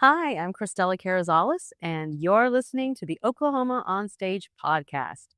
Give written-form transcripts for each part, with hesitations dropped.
Hi, I'm Cristela Carrizales, and you're listening to the Oklahoma On Stage podcast.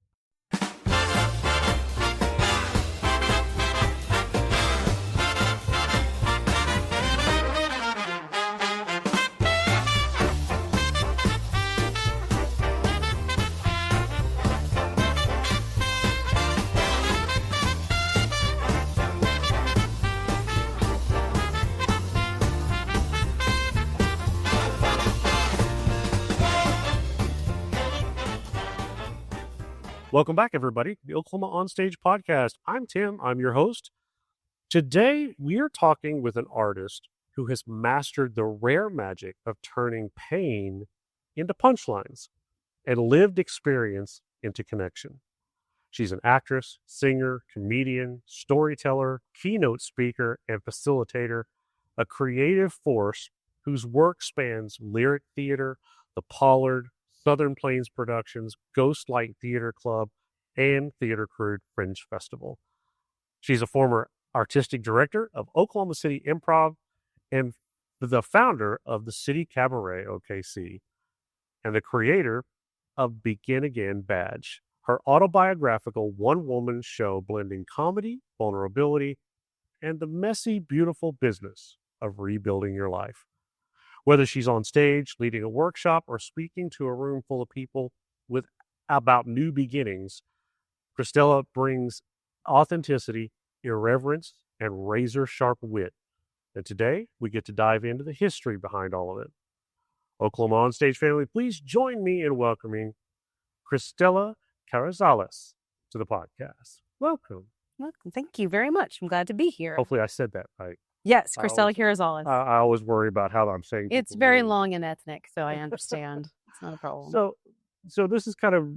Welcome back, everybody, to the Oklahoma On Stage podcast. I'm Tim. I'm your host. Today, we are talking with an artist who has mastered the rare magic of turning pain into punchlines and lived experience into connection. She's an actress, singer, comedian, storyteller, keynote speaker, and facilitator, a creative force whose work spans lyric theater, the Pollard, Southern Plains Productions, Ghost Light Theater Club, and Theater Crude Fringe Festival. She's a former artistic director of Oklahoma City Improv and the founder of the City Cabaret, OKC, and the creator of Begin Again Badge, her autobiographical one-woman show blending comedy, vulnerability, and the messy, beautiful business of rebuilding your life. Whether she's on stage, leading a workshop, or speaking to a room full of people about new beginnings, Cristela brings authenticity, irreverence, and razor-sharp wit. And today, we get to dive into the history behind all of it. Oklahoma On Stage family, please join me in welcoming Cristela Carrizales to the podcast. Welcome. Welcome. Thank you very much. I'm glad to be here. Hopefully I said that right. Yes, Cristela Carrizales. I always worry about how I'm saying It's people's very names. long and ethnic, so I understand. It's not a problem. So this is kind of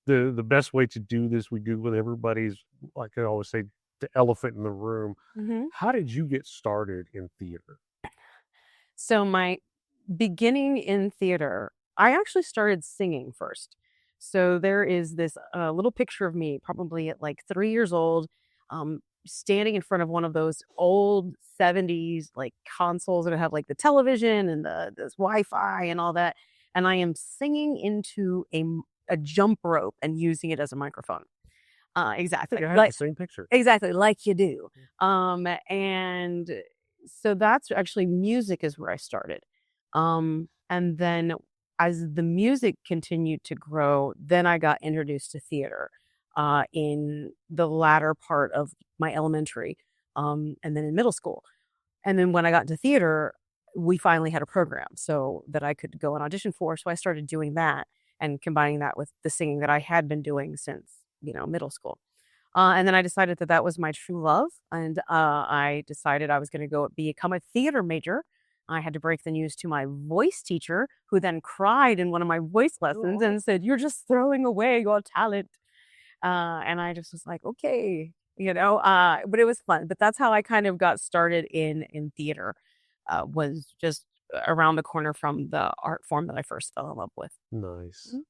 the best way to do this. We do with everybody's, like I always say, the elephant in the room. Mhm. How did you get started in theater? So my beginning in theater, I actually started singing first. So there is this little picture of me, probably at like 3 years old, standing in front of one of those old 70s like consoles that have like the television and this Wi-Fi and all that. And I am singing into a jump rope and using it as a microphone. Exactly. I have the same picture. Exactly, like you do. And so that's actually music is where I started. And then as the music continued to grow, then I got introduced to theater in the latter part of my elementary, and then in middle school. And then when I got into theater, we finally had a program so that I could go and audition for. So I started doing that and combining that with the singing that I had been doing since, middle school. And then I decided that that was my true love. And I decided I was going to go become a theater major. I had to break the news to my voice teacher, who then cried in one of my voice lessons and said, "You're just throwing away your talent." And I just was like, okay, but it was fun. But that's how I kind of got started in theater, was just around the corner from the art form that I first fell in love with. Nice. Mhm.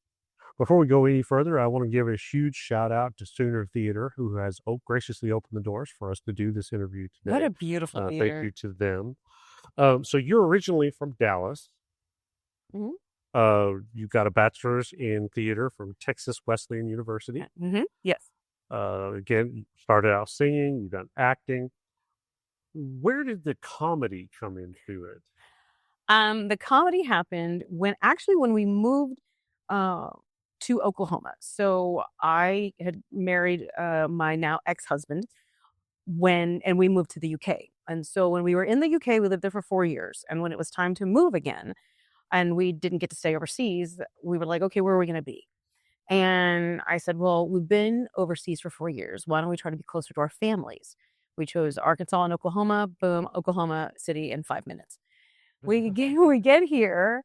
Before we go any further, I want to give a huge shout out to Sooner Theater, who has graciously opened the doors for us to do this interview today. What a beautiful theater. Thank you to them. So you're originally from Dallas. Mhm. You got a bachelor's in theater from Texas Wesleyan University. Yes. Again, you started out singing, you've done acting. Where did the comedy come into it? The comedy happened when we moved to Oklahoma. So I had married my now ex-husband and we moved to the UK. And so when we were in the UK, we lived there for 4 years. And when it was time to move again, and we didn't get to stay overseas, we were like, okay, where are we going to be? And I said, well, we've been overseas for 4 years. Why don't we try to be closer to our families? We chose Arkansas and Oklahoma. Boom, Oklahoma City in 5 minutes. We get here,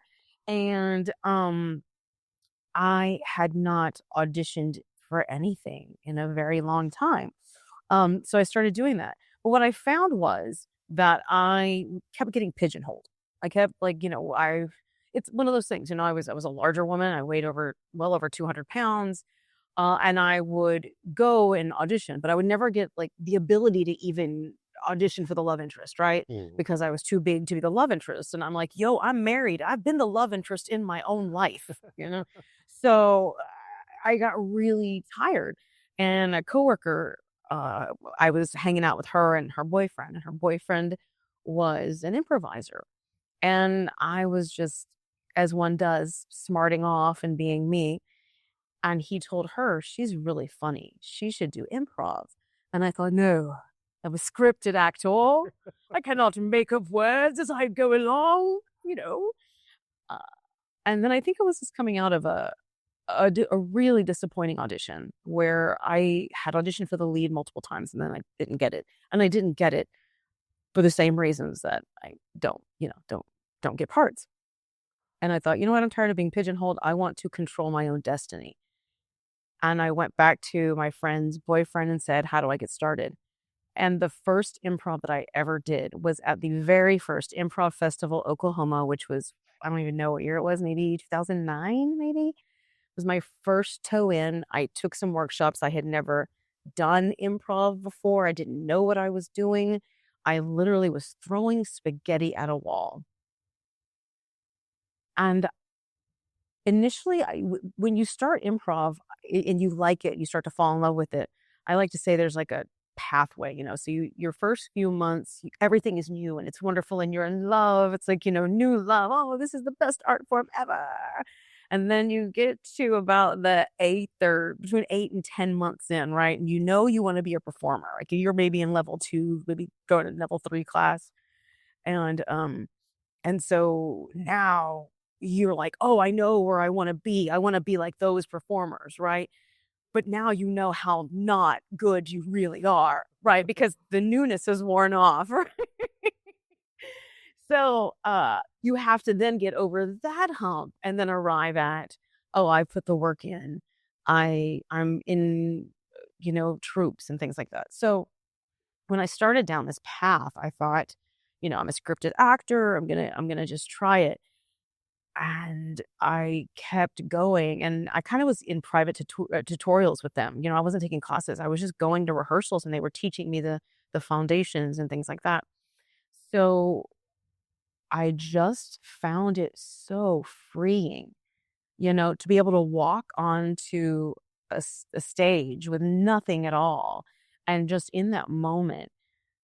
and I had not auditioned for anything in a very long time. So I started doing that. But what I found was that I kept getting pigeonholed. I kept it's one of those things, I was a larger woman. I weighed well over 200 pounds. And I would go and audition, but I would never get like the ability to even audition for the love interest, right? Mm. Because I was too big to be the love interest. And I'm like, yo, I'm married. I've been the love interest in my own life, you know? So I got really tired. And a coworker, uh, I was hanging out with her and her boyfriend was an improviser. And I was just, as one does, smarting off and being me. And he told her, she's really funny. She should do improv. And I thought, no, I'm a scripted actor. I cannot make up words as I go along, you know. Uh, and then I think it was just coming out of a really disappointing audition where I had auditioned for the lead multiple times and then I didn't get it. And I didn't get it for the same reasons that I don't get parts. And I thought, you know what? I'm tired of being pigeonholed. I want to control my own destiny. And I went back to my friend's boyfriend and said, how do I get started? And the first improv that I ever did was at the very first Improv Festival, Oklahoma, which was, I don't even know what year it was, maybe 2009, maybe. It was my first toe in. I took some workshops. I had never done improv before. I didn't know what I was doing. I literally was throwing spaghetti at a wall. And initially, when you start improv and you like it, you start to fall in love with it. I like to say there's like a pathway, you know. So your first few months, everything is new and it's wonderful and you're in love. It's like, you know, new love. Oh, this is the best art form ever. And then you get to about the between 8 and 10 months in, right? And you know you want to be a performer. Like you're maybe in level 2, maybe going to level 3 class. And so now you're like, oh, I know where I want to be. I want to be like those performers, right? But now you know how not good you really are, right? Because the newness is worn off, right? So you have to then get over that hump and then arrive at, oh, I put the work in. I'm in, you know, troops and things like that. So when I started down this path, I thought, you know, I'm a scripted actor. I'm gonna just try it. And I kept going, and I kind of was in private tutorials with them. You know, I wasn't taking classes. I was just going to rehearsals, and they were teaching me the foundations and things like that. So I just found it so freeing, you know, to be able to walk onto a stage with nothing at all, and just in that moment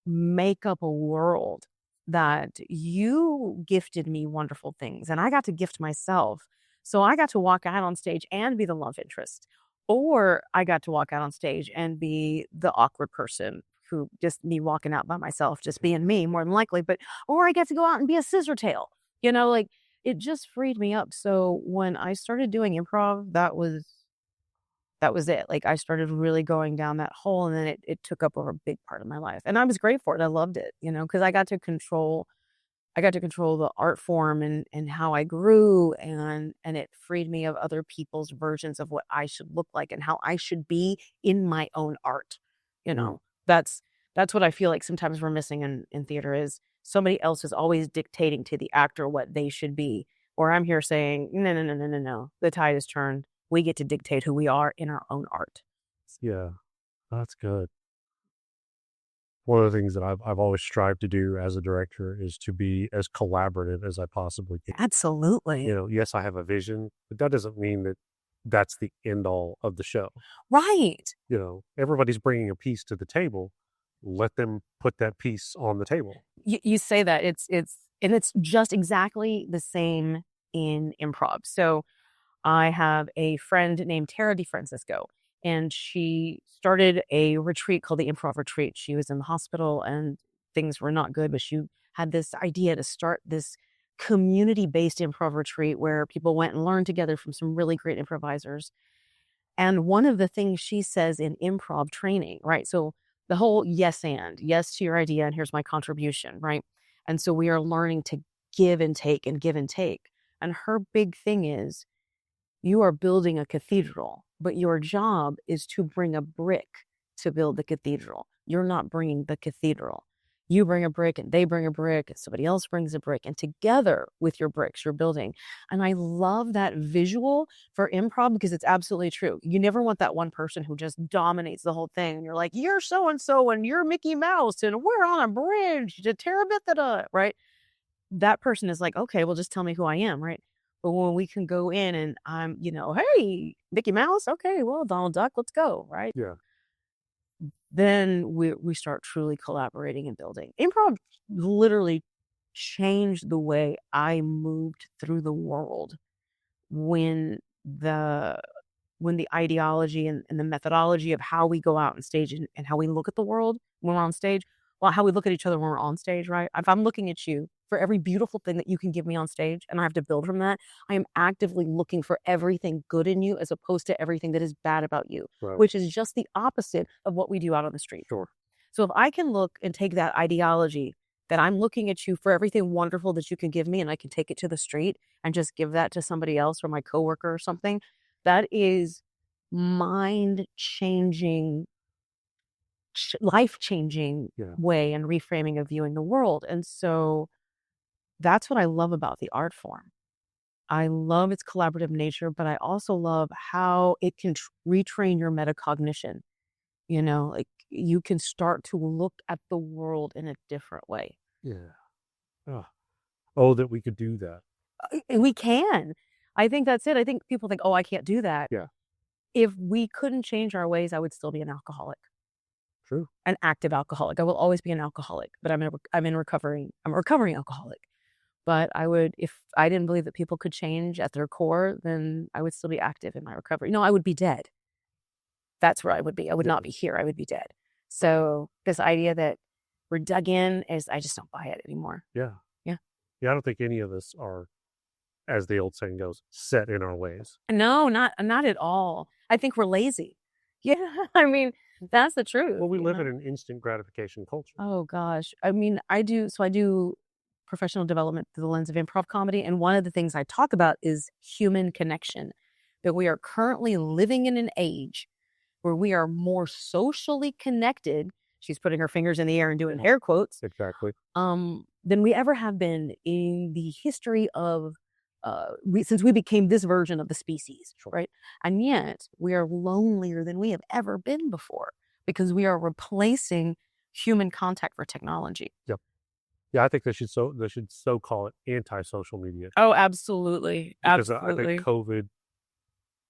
make up a world that you gifted me wonderful things and I got to gift myself. So I got to walk out on stage and be the love interest. Or I got to walk out on stage and be the awkward person who just me walking out by myself, just being me more than likely. But or I get to go out and be a scissor tail. You know, like it just freed me up. So when I started doing improv, that was it. Like I started really going down that hole and then it took up a big part of my life. And I was great for it. I loved it, you know, because I got to control the art form and how I grew and it freed me of other people's versions of what I should look like and how I should be in my own art. You know, that's what I feel like sometimes we're missing in theater is somebody else is always dictating to the actor what they should be. Or I'm here saying, no, no, no, no, no, no. The tide has turned. We get to dictate who we are in our own art. Yeah, that's good. One of the things that I've always strived to do as a director is to be as collaborative as I possibly can. Absolutely. You know, yes, I have a vision, but that doesn't mean that that's the end all of the show. Right. You know, everybody's bringing a piece to the table. Let them put that piece on the table. You say that it's just exactly the same in improv. So I have a friend named Tara DeFrancisco, and she started a retreat called the Improv Retreat. She was in the hospital and things were not good, but she had this idea to start this community-based improv retreat where people went and learned together from some really great improvisers. And one of the things she says in improv training, right? So the whole yes yes to your idea, and here's my contribution, right? And so we are learning to give and take and give and take. And her big thing is you are building a cathedral, but your job is to bring a brick to build the cathedral. You're not bringing the cathedral. You bring a brick and they bring a brick and somebody else brings a brick, and together with your bricks, you're building. And I love that visual for improv because it's absolutely true. You never want that one person who just dominates the whole thing. And you're like, you're so-and-so and you're Mickey Mouse and we're on a bridge to Terabithia, right? That person is like, okay, well, just tell me who I am, right? But when we can go in and I'm, hey, Mickey Mouse, okay, well, Donald Duck, let's go, right? Yeah. Then we start truly collaborating and building. Improv literally changed the way I moved through the world when the ideology and the methodology of how we go out on stage and how we look at the world when we're on stage, well, how we look at each other when we're on stage, right? If I'm looking at you for every beautiful thing that you can give me on stage and I have to build from that, I am actively looking for everything good in you as opposed to everything that is bad about you, Right. which is just the opposite of what we do out on the street. Sure. So if I can look and take that ideology that I'm looking at you for everything wonderful that you can give me and I can take it to the street and just give that to somebody else or my coworker or something, that is mind-changing, life-changing way and reframing of viewing the world. And so that's what I love about the art form. I love its collaborative nature, but I also love how it can retrain your metacognition. Like you can start to look at the world in a different way. Yeah. Oh, that we could do that. We can. I think that's it. I think people think, oh, I can't do that. Yeah. If we couldn't change our ways, I would still be an alcoholic. True. An active alcoholic. I will always be an alcoholic, but I'm in recovery. I'm a recovering alcoholic. But I would, if I didn't believe that people could change at their core, then I would still be active in my recovery. No, I would be dead. That's where I would be. I would not be here. I would be dead. So this idea that we're dug in is, I just don't buy it anymore. Yeah. Yeah. Yeah. I don't think any of us are, as the old saying goes, set in our ways. No, not at all. I think we're lazy. Yeah. I mean, that's the truth. Well, we live in an instant gratification culture. Oh gosh. I mean, I do professional development through the lens of improv comedy. And one of the things I talk about is human connection, that we are currently living in an age where we are more socially connected. She's putting her fingers in the air and doing air quotes. Exactly. Than we ever have been in the history of, since we became this version of the species, right? And yet we are lonelier than we have ever been before because we are replacing human contact for technology. Yep. Yeah, I think they should so call it anti-social media. Oh, absolutely. Because absolutely. I think COVID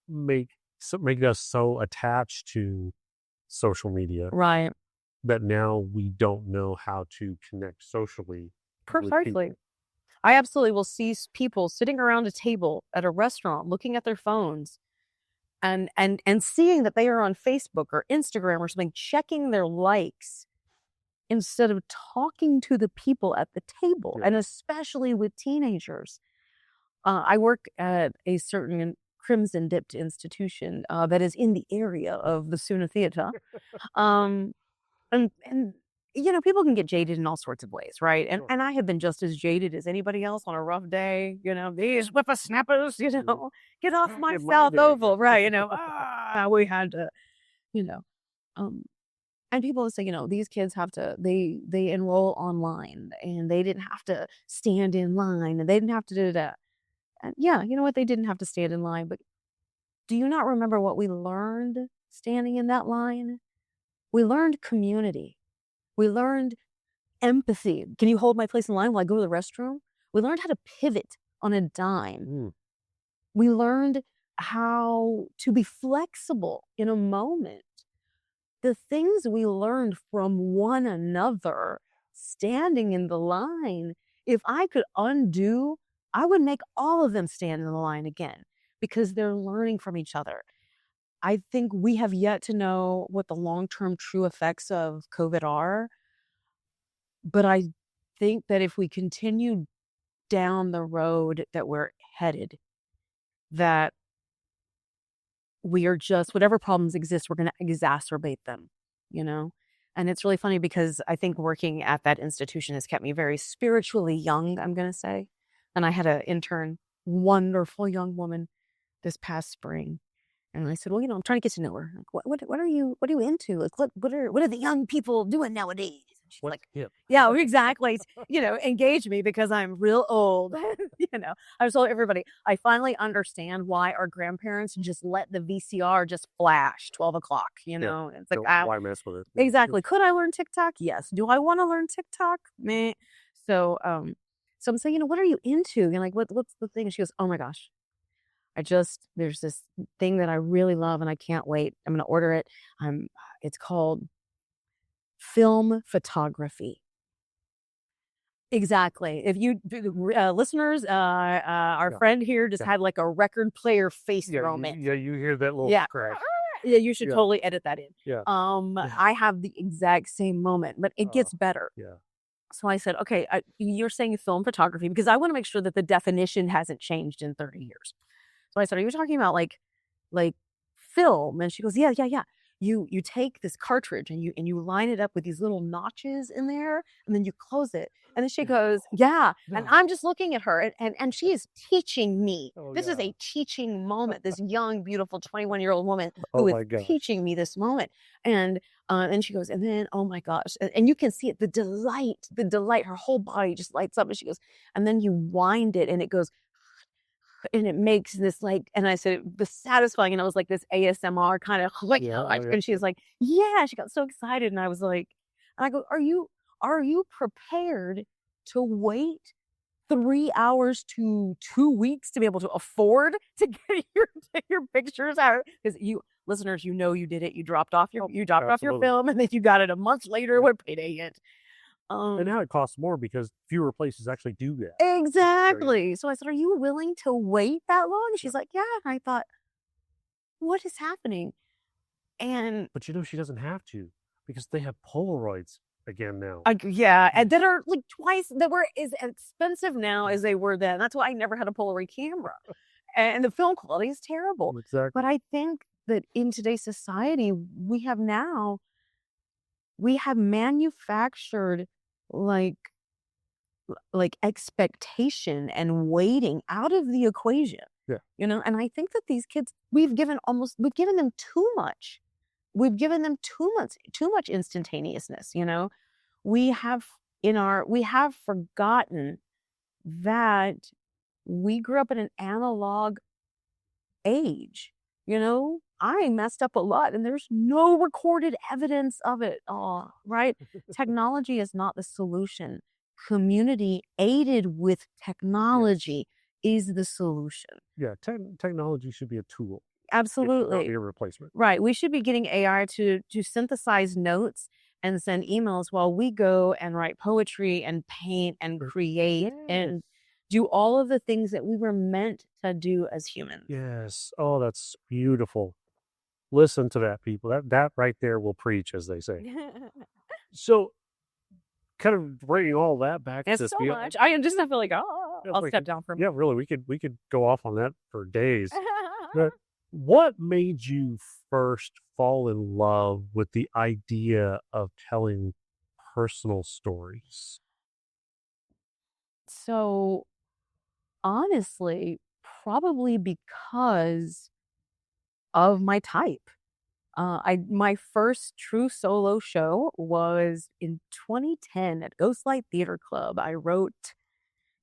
made us so attached to social media, right, that now we don't know how to connect socially. Precisely. I absolutely will see people sitting around a table at a restaurant looking at their phones and seeing that they are on Facebook or Instagram or something, checking their likes instead of talking to the people at the table, and especially with teenagers. I work at a certain crimson-dipped institution that is in the area of the Suna Theater. And people can get jaded in all sorts of ways, right? And I have been just as jaded as anybody else on a rough day. These whippersnappers, get off my South Oval, right? We had to, and people say, these kids have to, they enroll online and they didn't have to stand in line and they didn't have to do that. And yeah, you know what? They didn't have to stand in line, but do you not remember what we learned standing in that line? We learned community. We learned empathy. Can you hold my place in line while I go to the restroom? We learned how to pivot on a dime. We learned how to be flexible in a moment. The things we learned from one another standing in the line, if I could undo, I would make all of them stand in the line again because they're learning from each other. I think we have yet to know what the long-term true effects of COVID are. But I think that if we continue down the road that we're headed, that we are just, whatever problems exist, we're going to exacerbate them, And it's really funny because I think working at that institution has kept me very spiritually young, I'm going to say. And I had an intern, wonderful young woman this past spring. And I said, well, I'm trying to get to know her. Like, what are you into? Like, what are the young people doing nowadays? She's What's like, hip? yeah, exactly. Engage me because I'm real old. I told everybody, I finally understand why our grandparents just let the VCR just flash 12 o'clock, It's like, Why mess with it? exactly. Could I learn TikTok? Yes. Do I want to learn TikTok? Meh. So, so I'm saying, what are you into? Like, what's the thing? And she goes, oh my gosh, there's this thing that I really love and I can't wait. I'm going to order it. It's called film photography. Exactly. If you listeners, our friend here just had like a record player face moment. You hear that little crash. Yeah, you should totally edit that in. Yeah. I have the exact same moment, but it gets better. Yeah. So I said, okay, you're saying film photography because I want to make sure that the definition hasn't changed in 30 years. So I said, are you talking about like film? And she goes, yeah. You take this cartridge and you line it up with these little notches in there, and then you close it. And then she goes, yeah. And I'm just looking at her, and she is teaching me. This is a teaching moment. This young, beautiful 21-year-old woman who is teaching me this moment. And she goes, and then, oh my gosh. And you can see it, the delight, her whole body just lights up. And she goes, and then you wind it and it goes, and it makes this like, and I said, the satisfying, and it was like this ASMR kind of like, and she was like, yeah, she got so excited. And I was like, and I go, are you prepared to wait 3 hours to 2 weeks to be able to afford to get your pictures out? Because listeners, you did it. You dropped off your film, and then you got it a month later when payday hit. And now it costs more because fewer places actually do that. Exactly. So I said, are you willing to wait that long? And she's like, yeah. And I thought, what is happening? But she doesn't have to because they have Polaroids again now. And that are like twice, that were as expensive now as they were then. That's why I never had a Polaroid camera. And the film quality is terrible. Exactly. But I think that in today's society, we have manufactured like expectation and waiting out of the equation. Yeah. And I think that these kids, we've given them too much. We've given them too much instantaneousness. We have forgotten that we grew up in an analog age. I messed up a lot and there's no recorded evidence of it all, right? Technology is not the solution. Community aided with technology is the solution. Yeah, technology should be a tool. Absolutely. It should not be a replacement. Right. We should be getting AI to synthesize notes and send emails while we go and write poetry and paint and create and do all of the things that we were meant to do as humans. Yes. Oh, that's beautiful. Listen to that, people. That right there will preach, as they say. So, kind of bringing all that back to so much. I just feel like, I'll step down for a minute. Yeah, really. We could go off on that for days. What made you first fall in love with the idea of telling personal stories? So, honestly, probably because of my type. My first true solo show was in 2010 at Ghostlight Theater Club. I wrote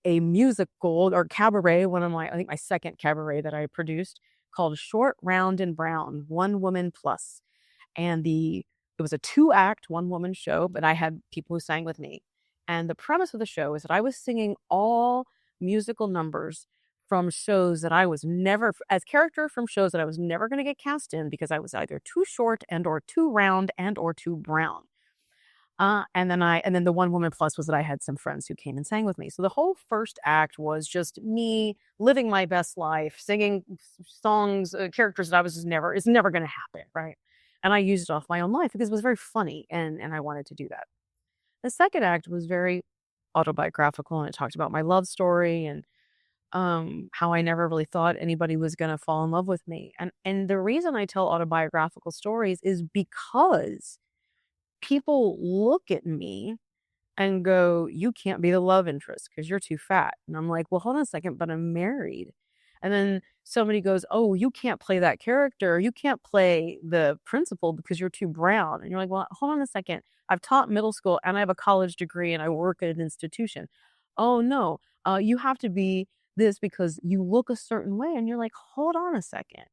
a musical or cabaret, I think my second cabaret that I produced, called Short, Round, and Brown, One Woman Plus. And it was a 2-act, one-woman show, but I had people who sang with me. And the premise of the show is that I was singing all musical numbers from shows that I was never, as character from shows that I was never going to get cast in because I was either too short and or too round and or too brown. And then the One Woman Plus was that I had some friends who came and sang with me. So the whole first act was just me living my best life, singing songs, characters that it's never going to happen, right? And I used it off my own life because it was very funny and I wanted to do that. The second act was very autobiographical and it talked about my love story and how I never really thought anybody was going to fall in love with me. And the reason I tell autobiographical stories is because people look at me and go, you can't be the love interest because you're too fat. And I'm like, well, hold on a second, but I'm married. And then somebody goes, oh, you can't play that character. You can't play the principal because you're too brown. And you're like, well, hold on a second. I've taught middle school and I have a college degree and I work at an institution. Oh, no, you have to be this because you look a certain way. And you're like, hold on a second.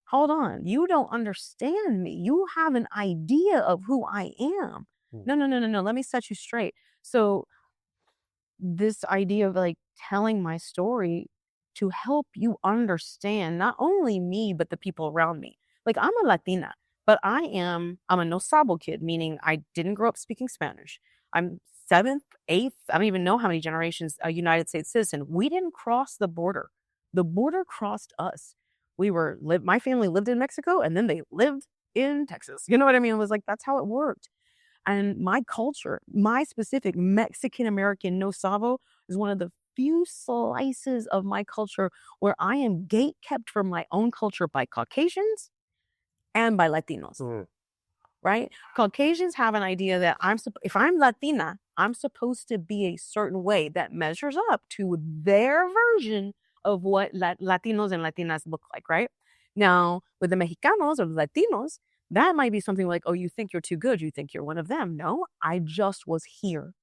Hold on. You don't understand me. You have an idea of who I am. No, no, no, no, no. Let me set you straight. So this idea of like telling my story to help you understand not only me, but the people around me. Like I'm a Latina, but I'm a no sabo kid, meaning I didn't grow up speaking Spanish. I'm seventh, eighth, I don't even know how many generations a United States citizen. We didn't cross the border. The border crossed us. My family lived in Mexico and then they lived in Texas. You know what I mean? It was like, that's how it worked. And my culture, my specific Mexican American no sabo is one of the few slices of my culture where I am gate kept from my own culture by Caucasians and by Latinos, right? Caucasians have an idea that if I'm Latina, I'm supposed to be a certain way that measures up to their version of what Latinos and Latinas look like, right? Now, with the Mexicanos or the Latinos, that might be something like, oh, you think you're too good. You think you're one of them. No, I just was here,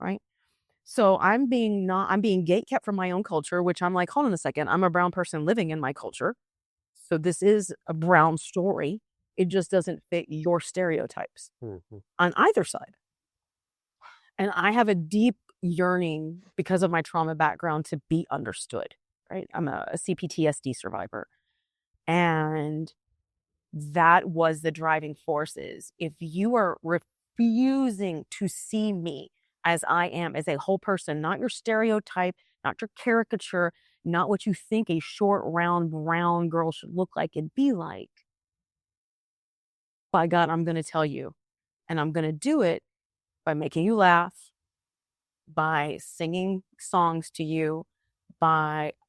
right? So I'm being gate kept from my own culture, which I'm like, hold on a second. I'm a brown person living in my culture. So this is a brown story. It just doesn't fit your stereotypes on either side. And I have a deep yearning because of my trauma background to be understood, right? I'm a CPTSD survivor. And that was the driving forces. If you are refusing to see me as I am, as a whole person, not your stereotype, not your caricature, not what you think a short, round, brown girl should look like and be like, by God, I'm going to tell you. And I'm going to do it by making you laugh, by singing songs to you,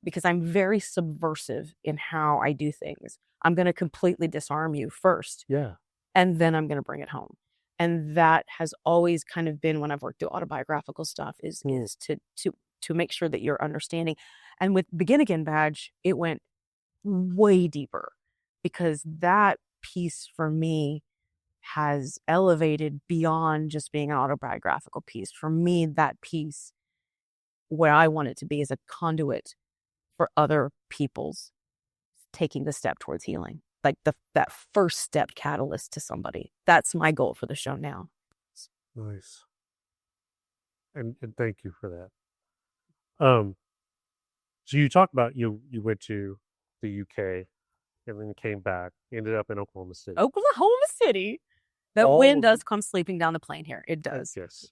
because I'm very subversive in how I do things. I'm going to completely disarm you first. Yeah. And then I'm going to bring it home. And that has always kind of been when I've worked through autobiographical stuff is to make sure that you're understanding. And with Begin Again Badge, it went way deeper because that piece for me has elevated beyond just being an autobiographical piece. For me, that piece, where I want it to be, is a conduit for other people's taking the step towards healing. Like that first step catalyst to somebody. That's my goal for the show now. Nice. And thank you for that. So you talked about you went to the UK and then came back, ended up in Oklahoma City. Oklahoma City. The wind does come sleeping down the plane here. It does. Yes.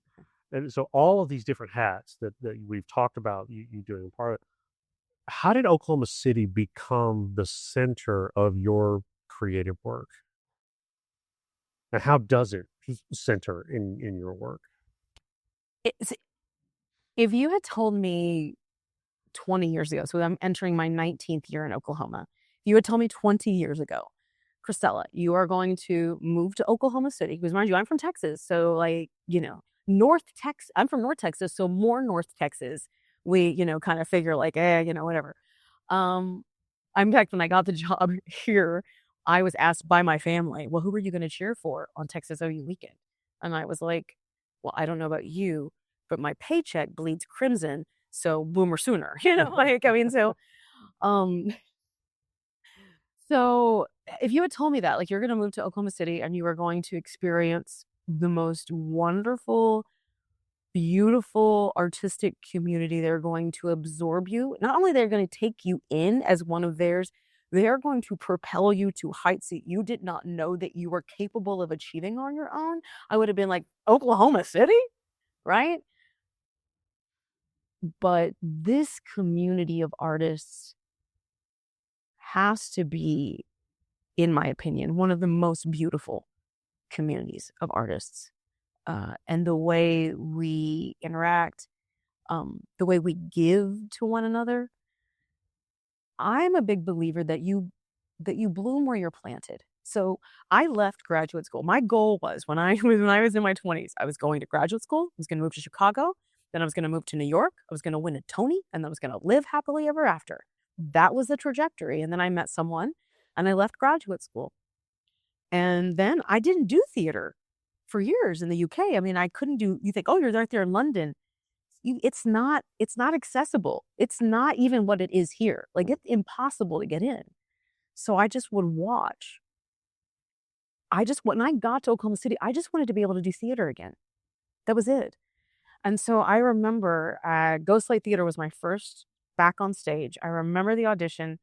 And so all of these different hats that we've talked about you doing part of, how did Oklahoma City become the center of your creative work? And how does it center in your work? If you had told me 20 years ago, so I'm entering my 19th year in Oklahoma, if you had told me 20 years ago, Cristela, you are going to move to Oklahoma City, because mind you, I'm from Texas. So like, I'm from North Texas. So more North Texas, we, kind of figure like, whatever. In fact, when I got the job here, I was asked by my family, well, who are you going to cheer for on Texas OU weekend? And I was like, well, I don't know about you, but my paycheck bleeds crimson. So Boomer Sooner, so if you had told me that, like, you're going to move to Oklahoma City and you are going to experience the most wonderful, beautiful, artistic community, they're going to absorb you. Not only they're going to take you in as one of theirs, they are going to propel you to heights that you did not know that you were capable of achieving on your own. I would have been like, Oklahoma City, right? But this community of artists has to be, in my opinion, one of the most beautiful communities of artists. And the way we interact, the way we give to one another. I'm a big believer that you bloom where you're planted. So I left graduate school. My goal was when I was in my 20s, I was going to graduate school. I was going to move to Chicago. Then I was going to move to New York. I was going to win a Tony, and then I was going to live happily ever after. That was the trajectory. And then I met someone and I left graduate school. And then I didn't do theater for years in the UK. I mean, I couldn't do, you think, oh, you're right there in London. It's not accessible. It's not even what it is here. Like, it's impossible to get in. So I just would watch. When I got to Oklahoma City, I just wanted to be able to do theater again. That was it. And so I remember Ghostlight Theater was my first back on stage. I remember the audition.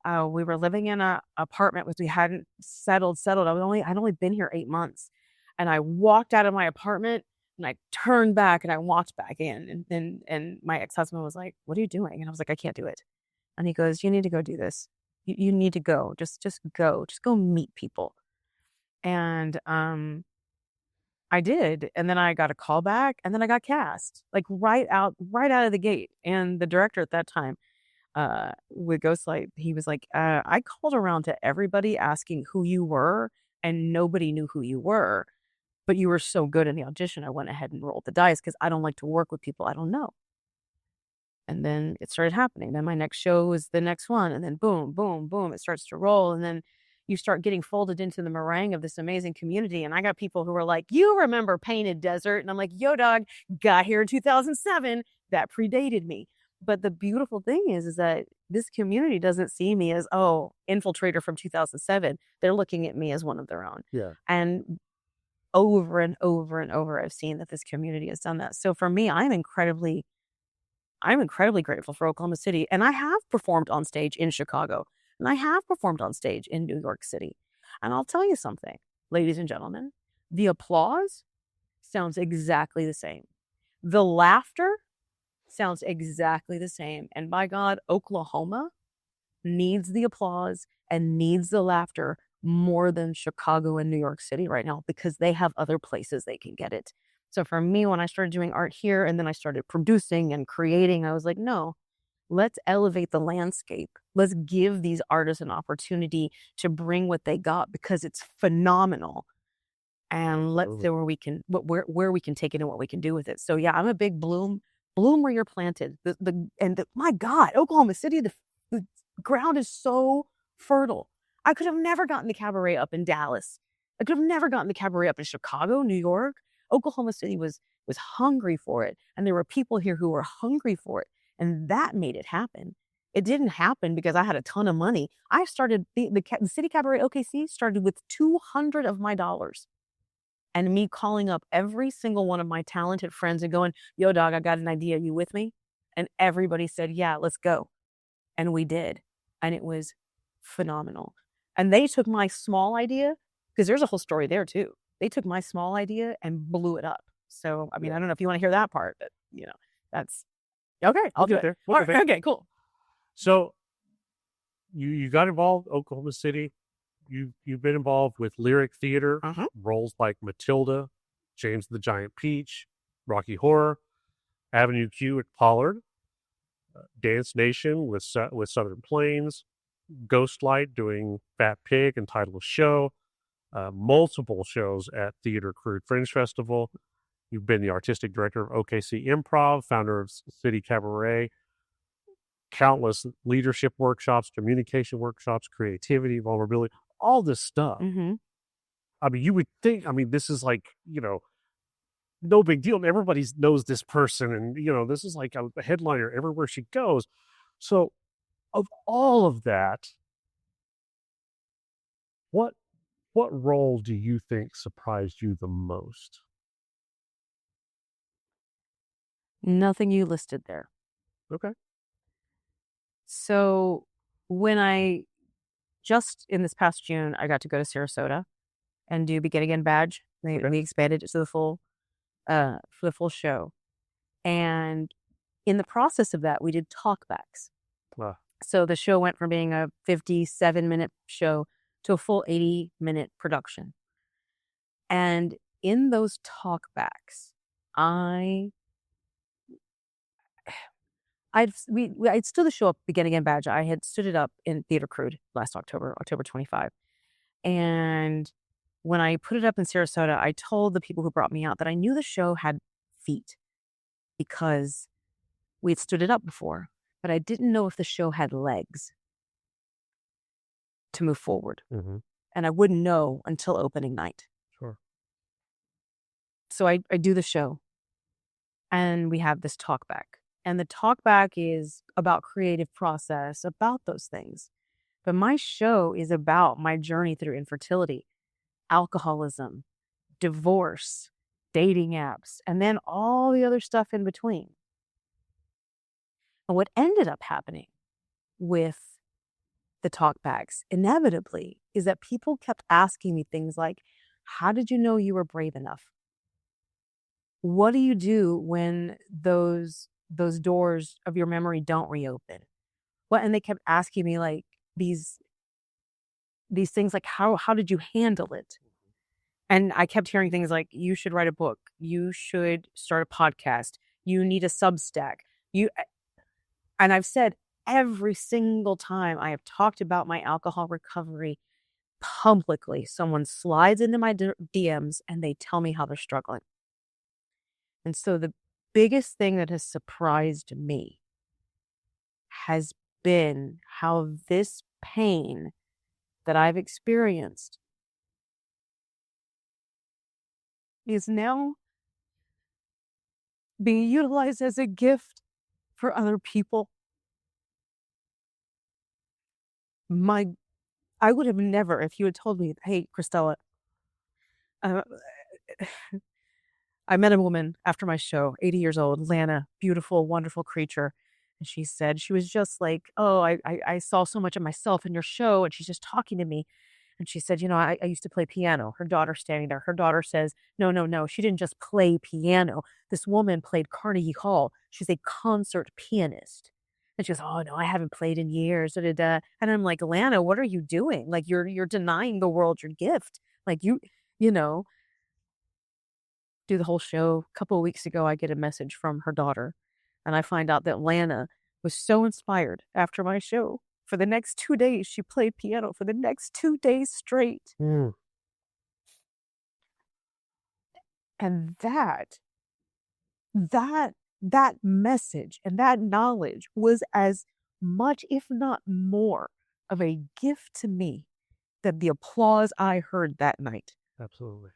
We were living in an apartment because we hadn't settled. I'd only been here 8 months. And I walked out of my apartment and I turned back and I walked back in. And my ex-husband was like, "What are you doing?" And I was like, "I can't do it." And he goes, "You need to go do this. You need to go. Just go. Just go meet people." And I did. And then I got a call back and then I got cast, like right out of the gate. And the director at that time, with Ghostlight, he was like, I called around to everybody asking who you were, and nobody knew who you were. But you were so good in the audition, I went ahead and rolled the dice because I don't like to work with people I don't know. And then it started happening. Then my next show was the next one. And then boom, boom, boom, it starts to roll. And then you start getting folded into the meringue of this amazing community. And I got people who are like, "You remember Painted Desert?" And I'm like, "Yo, dog, got here in 2007. That predated me." But the beautiful thing is that this community doesn't see me as, oh, infiltrator from 2007. They're looking at me as one of their own. Yeah. And over and over and over, I've seen that this community has done that. So for me, I'm incredibly grateful for Oklahoma City. And I have performed on stage in Chicago. And I have performed on stage in New York City. And I'll tell you something, ladies and gentlemen, the applause sounds exactly the same. The laughter sounds exactly the same. And by God, Oklahoma needs the applause and needs the laughter more than Chicago and New York City right now, because they have other places they can get it. So for me, when I started doing art here and then I started producing and creating, I was like, no, let's elevate the landscape. Let's give these artists an opportunity to bring what they got, because it's phenomenal. And let's see where we can take it and what we can do with it. So yeah, I'm a big bloom where you're planted. My God, Oklahoma City, the ground is so fertile. I could have never gotten the cabaret up in Dallas. I could have never gotten the cabaret up in Chicago, New York. Oklahoma City was hungry for it. And there were people here who were hungry for it. And that made it happen. It didn't happen because I had a ton of money. I started, the City Cabaret OKC started with $200 of my dollars. And me calling up every single one of my talented friends and going, "Yo, dog, I got an idea. You with me?" And everybody said, "Yeah, let's go." And we did. And it was phenomenal. And they took my small idea, because there's a whole story there too. They took my small idea and blew it up. So, I mean, I don't know if you want to hear that part, but that's okay. I'll do it. Okay, cool. So you got involved Oklahoma City. You've been involved with lyric theater, roles like Matilda, James the Giant Peach, Rocky Horror, Avenue Q at Pollard, Dance Nation with Southern Plains, Ghostlight doing Fat Pig and Title of Show, multiple shows at Theater Crude Fringe Festival. You've been the artistic director of OKC Improv, founder of City Cabaret, countless leadership workshops, communication workshops, creativity, vulnerability, all this stuff. I mean, you would think, this is like, no big deal. And everybody knows this person. And, this is like a headliner everywhere she goes. So of all of that, what role do you think surprised you the most? Nothing you listed there. Okay. So just in this past June, I got to go to Sarasota and do Begin Again Badge. We expanded it to the full, for the full show. And in the process of that, we did talkbacks. So the show went from being a 57-minute show to a full 80-minute production. And in those talkbacks, I'd stood the show up, Begin Again Badge. I had stood it up in Theater Crude last October 25. And when I put it up in Sarasota, I told the people who brought me out that I knew the show had feet. because we had stood it up before, but I didn't know if the show had legs to move forward. Mm-hmm. And I wouldn't know until opening night. Sure. So I do the show and we have this talk back. And the talk back is about creative process, about those things. But my show is about my journey through infertility, alcoholism, divorce, dating apps, and then all the other stuff in between. And what ended up happening with the talkbacks inevitably is that people kept asking me things like, how did you know you were brave enough? What do you do when those doors of your memory don't reopen? What? And they kept asking me like these things like how did you handle it? And I kept hearing things like, you should write a book, you should start a podcast, you need a Substack. And I've said every single time I have talked about my alcohol recovery publicly, someone slides into my DMs and they tell me how they're struggling. And so the biggest thing that has surprised me has been how this pain that I've experienced is now being utilized as a gift for other people. I would have never, if you had told me, hey, Cristela, uh, I met a woman after my show, 80 years old, Lana, beautiful, wonderful creature. And she said, she was just like, oh, I saw so much of myself in your show. And she's just talking to me. And she said, I used to play piano. Her daughter's standing there. Her daughter says, no. She didn't just play piano. This woman played Carnegie Hall. She's a concert pianist. And she goes, oh, no, I haven't played in years. Da, da, da. And I'm like, Lana, what are you doing? Like, you're denying the world your gift. Like, you know, do the whole show. A couple of weeks ago, I get a message from her daughter. And I find out that Lana was so inspired after my show. For the next 2 days, she played piano for the next 2 days straight. Mm. And that message and that knowledge was as much, if not more, of a gift to me than the applause I heard that night. Absolutely.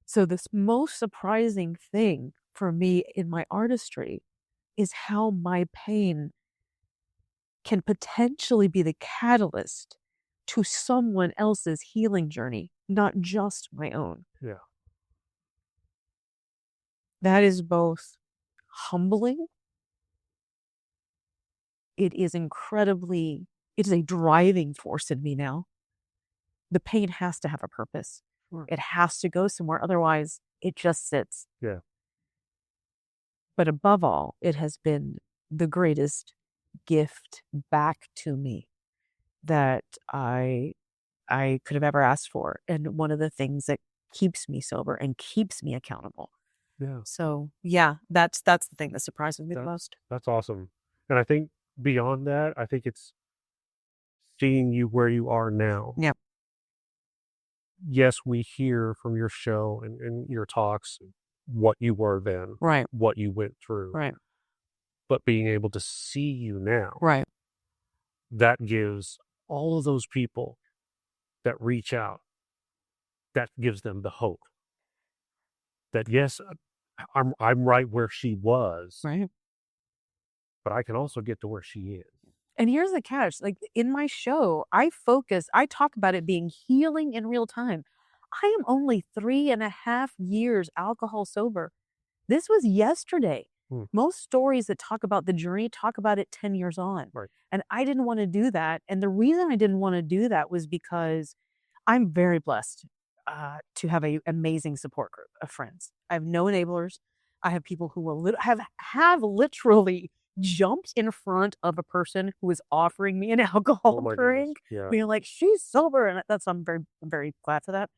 So this most surprising thing for me in my artistry is how my pain can potentially be the catalyst to someone else's healing journey, not just my own. Yeah. That is both humbling. It is a driving force in me now. The pain has to have a purpose. Sure. It has to go somewhere. Otherwise, it just sits. Yeah. But above all, it has been the greatest gift back to me that I could have ever asked for. And one of the things that keeps me sober and keeps me accountable. Yeah. So yeah, that's the thing that surprises me the most. That's awesome. And I think beyond that, I think it's seeing you where you are now. Yep. Yes, we hear from your show and your talks what you were then, Right. what you went through. Right. But being able to see you now, Right. that gives all of those people that reach out, that gives them the hope that yes, I'm right where she was, Right. but I can also get to where she is. And here's the catch. Like in my show, I talk about it being healing in real time. I am only 3.5 years alcohol sober. This was yesterday. Most stories that talk about the journey talk about it 10 years on. Right. And I didn't want to do that. And the reason I didn't want to do that was because I'm very blessed to have an amazing support group of friends. I have no enablers. I have people who will have literally jumped in front of a person who was offering me an alcohol drink, being like, she's sober. And I'm very glad for that.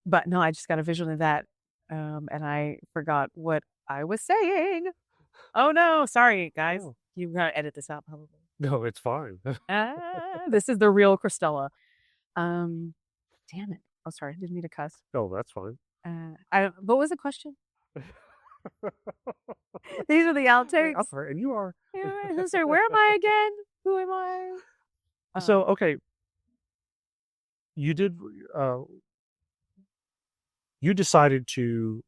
But no, I just got a vision of that. And I forgot what I was saying. Oh no, sorry guys. Oh. You gotta edit this out probably. No, it's fine. This is the real Cristela. Damn it. Oh, sorry. I didn't mean to cuss. Oh, that's fine. What was the question? These are the outtakes. I'm sorry, and you are. Yeah, sorry, where am I again? Who am I? So okay, you did. Uh, you decided to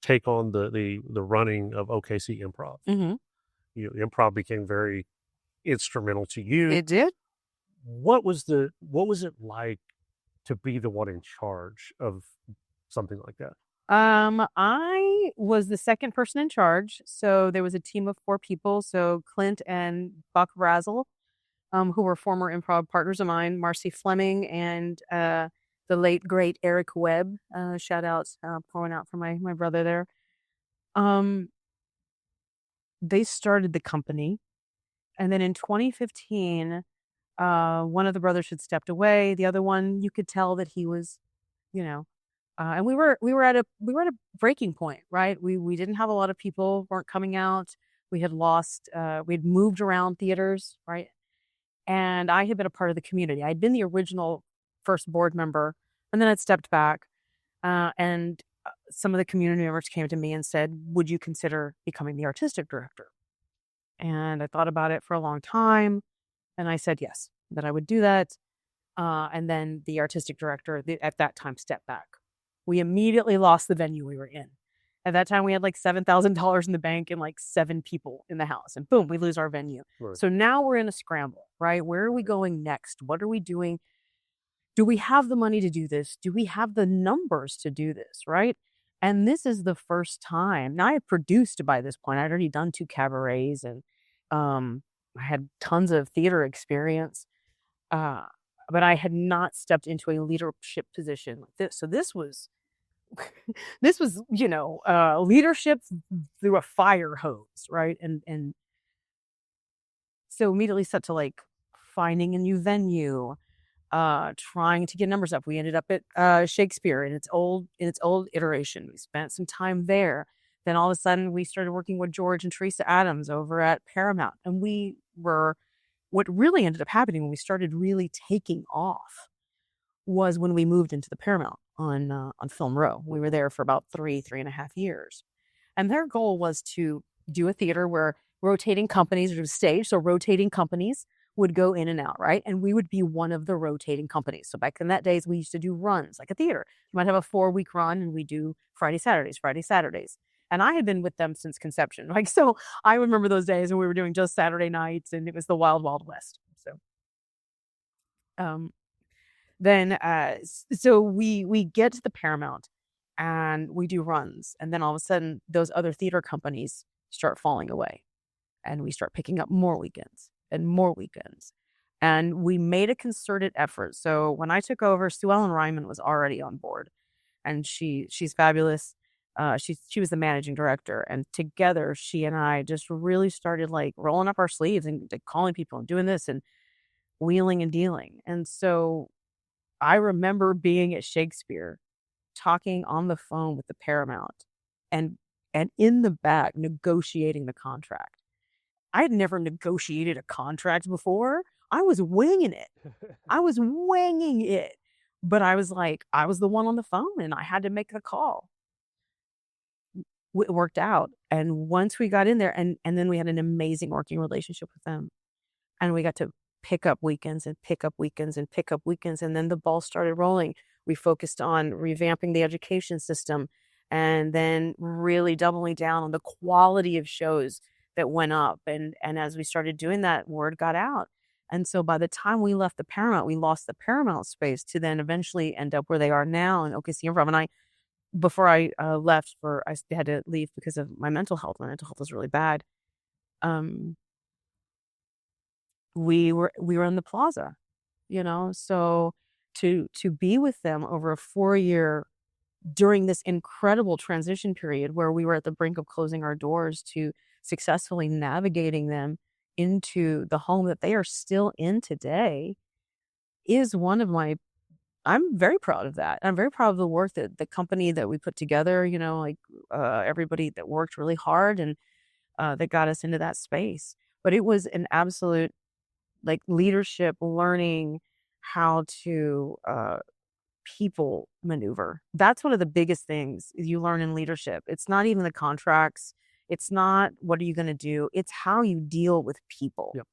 take on the running of OKC Improv. Mm-hmm. Improv became very instrumental to you. It did. What was it like to be the one in charge of something like that? I was the second person in charge. So there was a team of 4 people. So Clint and Buck Razzle, who were former improv partners of mine, Marcy Fleming and the late great Eric Webb. Shout outs, pouring out for my brother there. They started the company, and then in 2015, one of the brothers had stepped away. The other one, you could tell that he was, you know, and we were at a breaking point, right? We didn't have a lot of people, weren't coming out. We had lost, we'd moved around theaters, right? And I had been a part of the community. I'd been the original first board member, and then I'd stepped back. And some of the community members came to me and said, "Would you consider becoming the artistic director?" And I thought about it for a long time, and I said yes, that I would do that. And then the artistic director at that time stepped back. We immediately lost the venue we were in. At that time, we had like $7,000 in the bank and like 7 people in the house, and boom, we lose our venue. Right. So now we're in a scramble, right? Where are we going next? What are we doing? Do we have the money to do this? Do we have the numbers to do this, right? And this is the first time. Now I had produced by this point. I'd already done 2 cabarets and I had tons of theater experience. But I had not stepped into a leadership position like this. So this was this was, leadership through a fire hose, right? And so immediately set to like finding a new venue, trying to get numbers up. We ended up at Shakespeare in its old iteration. We spent some time there. Then all of a sudden we started working with George and Teresa Adams over at Paramount. And what really ended up happening when we started really taking off was when we moved into the Paramount on Film Row. We were there for about 3.5 years. And their goal was to do a theater where rotating companies, or stage, so rotating companies would go in and out, right? And we would be one of the rotating companies. So back in that days, we used to do runs like a theater. You might have a 4-week run, and we do Friday, Saturdays. And I had been with them since conception. Like, so I remember those days when we were doing just Saturday nights, and it was the wild, wild west. So we get to the Paramount and we do runs. And then all of a sudden, those other theater companies start falling away. And we start picking up more weekends and more weekends. And we made a concerted effort. So when I took over, Sue Ellen Ryman was already on board. And she's fabulous. She was the managing director, and together she and I just really started like rolling up our sleeves and like, calling people and doing this and wheeling and dealing. And so I remember being at Shakespeare, talking on the phone with the Paramount, and in the back negotiating the contract. I had never negotiated a contract before. I was winging it. But I was the one on the phone, and I had to make the call. It worked out. And once we got in there, and then we had an amazing working relationship with them. And we got to pick up weekends and pick up weekends and pick up weekends. And then the ball started rolling. We focused on revamping the education system, and then really doubling down on the quality of shows that went up. And as we started doing that, word got out. And so by the time we left the Paramount, we lost the Paramount space to then eventually end up where they are now in OKC Improv. And before I left, I had to leave because of my mental health. My mental health was really bad. We were in the plaza, so to be with them over a 4-year, during this incredible transition period where we were at the brink of closing our doors, to successfully navigating them into the home that they are still in today, is one of my, I'm very proud of that. I'm very proud of the work that the company that we put together, everybody that worked really hard and that got us into that space. But it was an absolute like leadership, learning how to people maneuver. That's one of the biggest things you learn in leadership. It's not even the contracts. It's not what are you going to do. It's how you deal with people. Yep.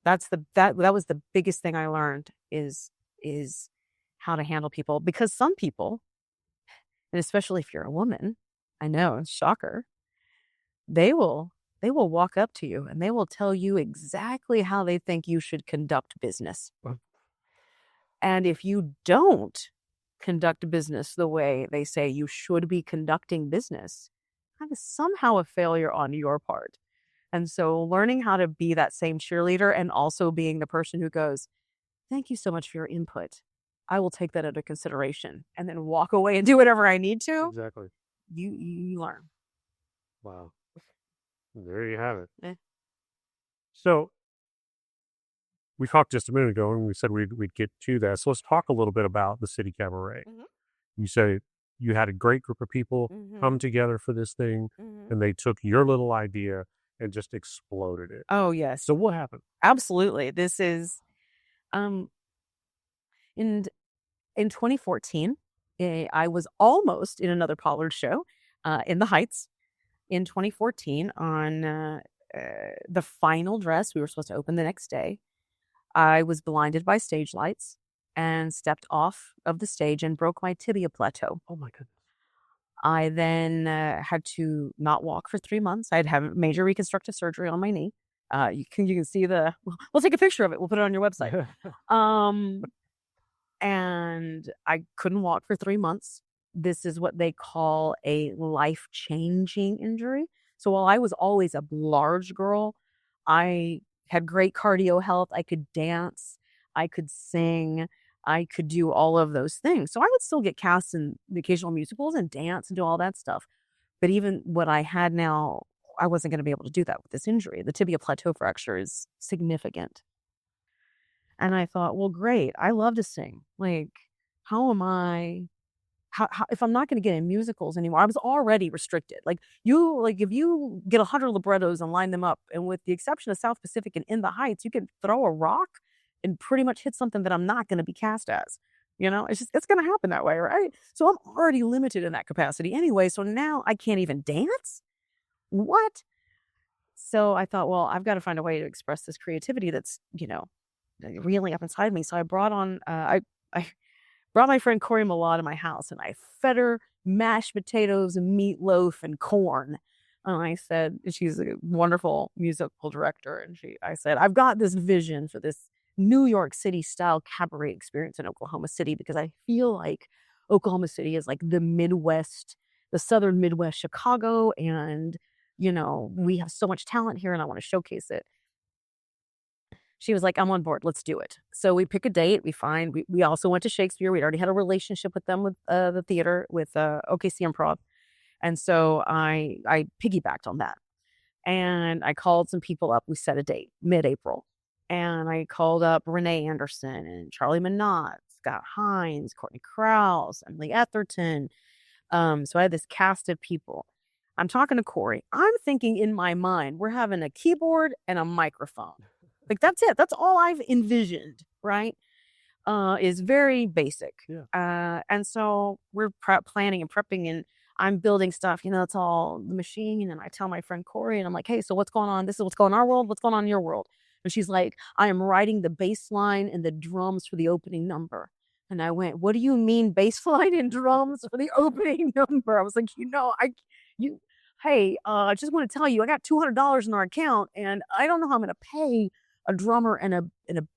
That was the biggest thing I learned is how to handle people, because some people, and especially if you're a woman, I know, it's shocker, they will walk up to you and they will tell you exactly how they think you should conduct business. And if you don't conduct business the way they say you should be conducting business, that is somehow a failure on your part. And so learning how to be that same cheerleader and also being the person who goes, thank you so much for your input. I will take that into consideration, and then walk away and do whatever I need to. Exactly. You learn. Wow. There you have it. Eh. So we talked just a minute ago and we said we'd get to that. So let's talk a little bit about the City Cabaret. Mhm. You said you had a great group of people come together for this thing, and they took your little idea and just exploded it. Oh, yes. So what happened? Absolutely. This is in 2014, I was almost in another Pollard show in the Heights in 2014 on the final dress. We were supposed to open the next day. I was blinded by stage lights and stepped off of the stage and broke my tibia plateau. Oh my goodness. I then had to not walk for 3 months. I'd have major reconstructive surgery on my knee. You can see we'll take a picture of it. We'll put it on your website. And I couldn't walk for 3 months. This is what they call a life-changing injury. So while I was always a large girl, I had great cardio health. I could dance. I could sing. I could do all of those things. So I would still get cast in the occasional musicals and dance and do all that stuff. But even what I had now, I wasn't going to be able to do that with this injury. The tibia plateau fracture is significant. And I thought, well, great. I love to sing. Like, how am I, how if I'm not going to get in musicals anymore? I was already restricted. If you get 100 librettos and line them up, and with the exception of South Pacific and In the Heights, you can throw a rock and pretty much hit something that I'm not going to be cast as. It's going to happen that way, right? So I'm already limited in that capacity anyway. So now I can't even dance? What? So I thought, well, I've got to find a way to express this creativity that's, reeling up inside me. So I brought on, I brought my friend Corey Millah to my house, and I fed her mashed potatoes and meatloaf and corn. And I said, she's a wonderful musical director. And I said, I've got this vision for this New York City style cabaret experience in Oklahoma City, because I feel like Oklahoma City is like the Midwest, the Southern Midwest Chicago. And, we have so much talent here and I want to showcase it. She was like, I'm on board. Let's do it. So we pick a date. We also went to Shakespeare. We'd already had a relationship with them, with the theater, with OKC Improv. And so I piggybacked on that. And I called some people up. We set a date mid-April. And I called up Renee Anderson and Charlie Minot, Scott Hines, Courtney Krause, Emily Etherton. So I had this cast of people. I'm talking to Corey. I'm thinking in my mind, we're having a keyboard and a microphone. Like, that's it. That's all I've envisioned, right? Is very basic. Yeah. And so we're planning and prepping, and I'm building stuff. It's all the machine. And I tell my friend Corey, and I'm like, hey, so what's going on? This is what's going on in our world. What's going on in your world? And she's like, I am writing the bass line and the drums for the opening number. And I went, what do you mean bass line and drums for the opening number? I was like, hey, I just want to tell you, I got $200 in our account, and I don't know how I'm going to pay a drummer and a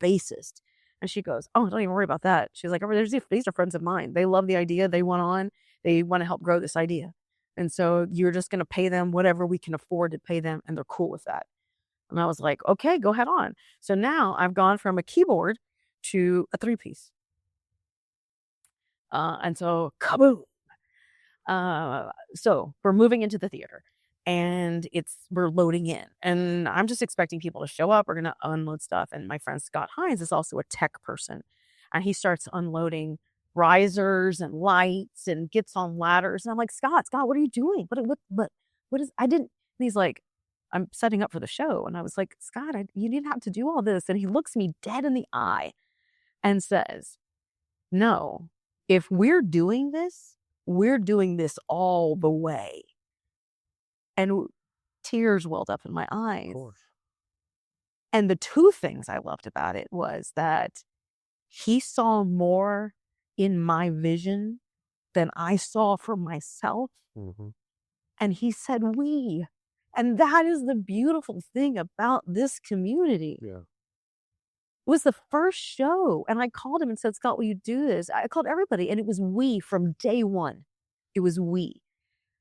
bassist. And she goes, oh, don't even worry about that. She's like, these are friends of mine. They love the idea. They want to help grow this idea. And so you're just going to pay them whatever we can afford to pay them. And they're cool with that. And I was like, okay, go ahead on. So now I've gone from a keyboard to a 3-piece. And so kaboom. So we're moving into the theater. And we're loading in, and I'm just expecting people to show up. We're going to unload stuff. And my friend Scott Hines is also a tech person, and he starts unloading risers and lights and gets on ladders. And I'm like, Scott, what are you doing? What is, I didn't, and he's like, I'm setting up for the show. And I was like, Scott, you didn't have to do all this. And he looks me dead in the eye and says, no, if we're doing this all the way. And tears welled up in my eyes. Of course. And the two things I loved about it was that he saw more in my vision than I saw for myself. Mm-hmm. And he said, we. And that is the beautiful thing about this community. Yeah. It was the first show. And I called him and said, Scott, will you do this? I called everybody. And it was we from day one. It was we.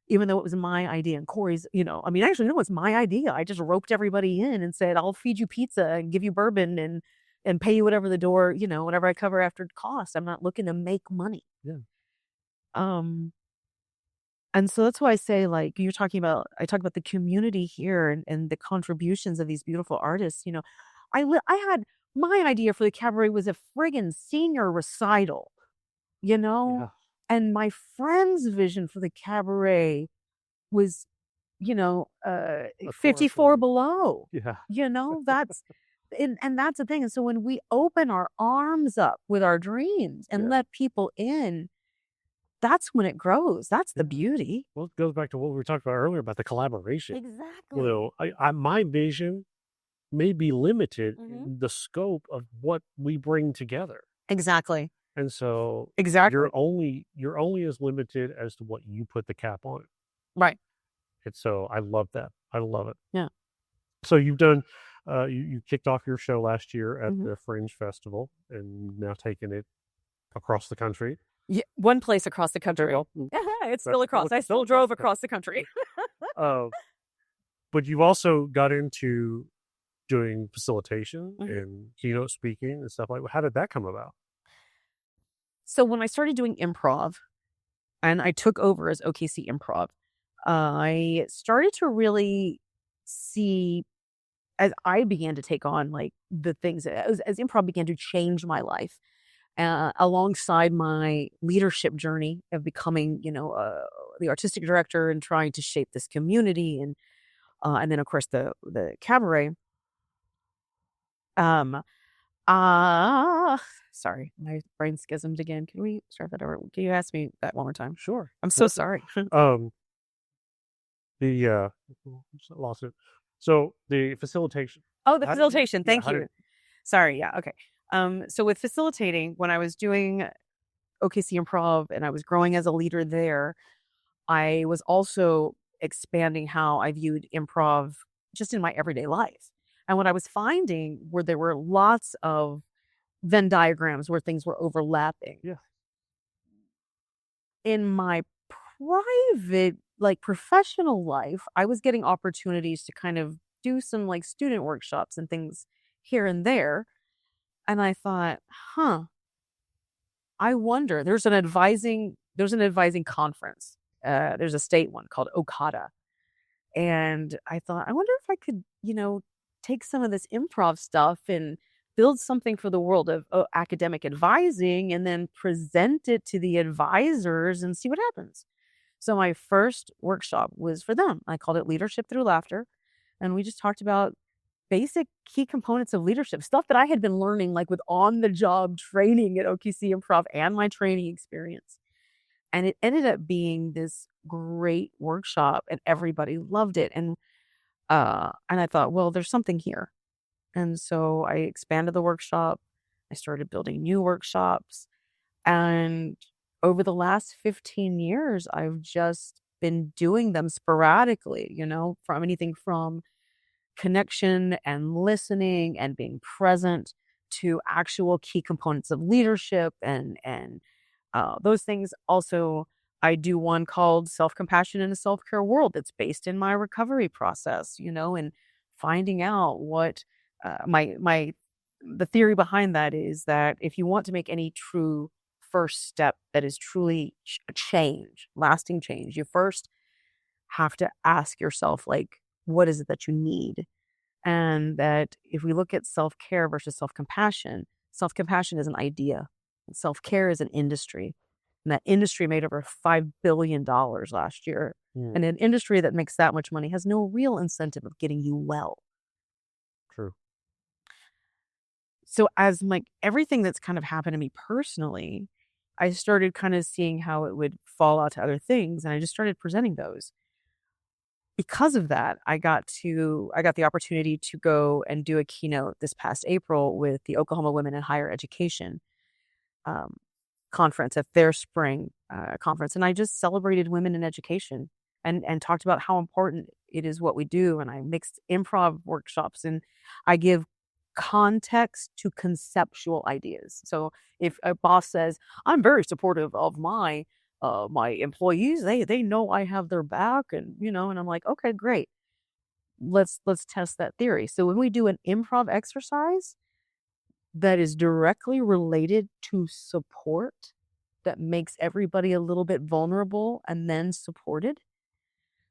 Even though it was my idea and Corey's, actually, no, it's my idea. I just roped everybody in and said, I'll feed you pizza and give you bourbon and pay you whatever the door, whatever I cover after cost. I'm not looking to make money. Yeah. And so that's why I say, like, I talk about the community here and the contributions of these beautiful artists. I had my idea for the cabaret was a friggin' senior recital, Yeah. and my friend's vision for the cabaret was, 54 below. Yeah. That's and that's the thing. And so when we open our arms up with our dreams and let people in, that's when it grows. That's the beauty. Well, it goes back to what we were talking about earlier about the collaboration. Exactly. My vision may be limited in the scope of what we bring together. Exactly. And so Exactly. you're only as limited as to what you put the cap on it. Right. And so I love that. I love it. Yeah. So you've done you kicked off your show last year at the Fringe Festival and now taking it across the country. Yeah, one place across the country. It's still across. I still drove across the country. But you've also got into doing facilitation and keynote speaking and stuff like that. How did that come about? So when I started doing improv and I took over as OKC Improv, I started to really see, as I began to take on like the things, as improv began to change my life, alongside my leadership journey of becoming, the artistic director and trying to shape this community, and then of course the cabaret. Sorry, my brain schismed again. Can we start that over? Can you ask me that one more time? Sure. I'm so sorry. Lost it. So the facilitation. Oh, the facilitation. Thank you. Sorry. Yeah. Okay. So with facilitating, when I was doing OKC Improv and I was growing as a leader there, I was also expanding how I viewed improv just in my everyday life. And what I was finding were there were lots of Venn diagrams where things were overlapping. Yeah. In my private, like professional life, I was getting opportunities to kind of do some like student workshops and things here and there. And I thought, I wonder, there's an advising conference. There's a state one called Okada. And I thought, I wonder if I could, take some of this improv stuff and build something for the world of academic advising and then present it to the advisors and see what happens. So my first workshop was for them. I called it Leadership Through Laughter. And we just talked about basic key components of leadership, stuff that I had been learning like with on-the-job training at OKC Improv and my training experience. And it ended up being this great workshop and everybody loved it. And I thought, well, there's something here. And so I expanded the workshop. I started building new workshops. And over the last 15 years, I've just been doing them sporadically, from anything from connection and listening and being present to actual key components of leadership and those things. Also, I do one called Self-Compassion in a Self-Care World that's based in my recovery process, and finding out what the theory behind that is that if you want to make any true first step that is truly change, lasting change, you first have to ask yourself, like, what is it that you need? And that if we look at self-care versus self-compassion is an idea. And self-care is an industry. And that industry made over $5 billion last year. And an industry that makes that much money has no real incentive of getting you well. True. So as like everything that's kind of happened to me personally, I started kind of seeing how it would fall out to other things, and I just started presenting those. Because of that, I got the opportunity to go and do a keynote this past April with the Oklahoma Women in Higher Education um, conference at their spring conference, and I just celebrated women in education and talked about how important it is what we do. And I mixed improv workshops, and I give context to conceptual ideas. So if a boss says, "I'm very supportive of my employees. They know I have their back," and and I'm like, "Okay, great. Let's test that theory." So when we do an improv exercise that is directly related to support, that makes everybody a little bit vulnerable and then supported.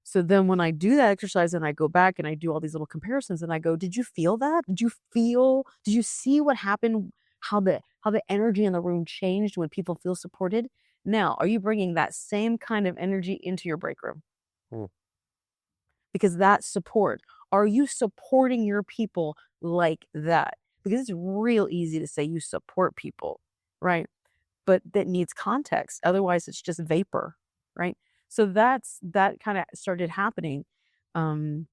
So then when I do that exercise and I go back and I do all these little comparisons and I go, "Did you feel that? Did you see what happened? How the energy in the room changed when people feel supported? Now, are you bringing that same kind of energy into your break room?" Hmm. Because that's support. Are you supporting your people like that? Because it's real easy to say you support people, right? But that needs context. Otherwise, it's just vapor, right? So that kind of started happening. Um,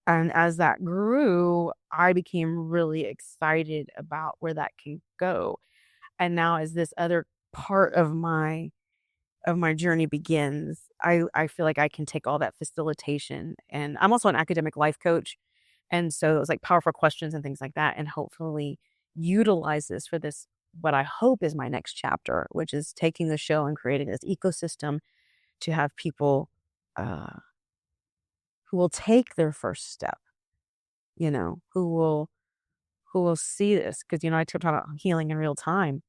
and as that grew, I became really excited about where that can go. And now as this other part of my journey begins, I feel like I can take all that facilitation, and I'm also an academic life coach. And so it was like powerful questions and things like that, and hopefully utilize this for this, what I hope is my next chapter, which is taking the show and creating this ecosystem to have people uh, who will take their first step, who will see this. Because, I talk about healing in real time.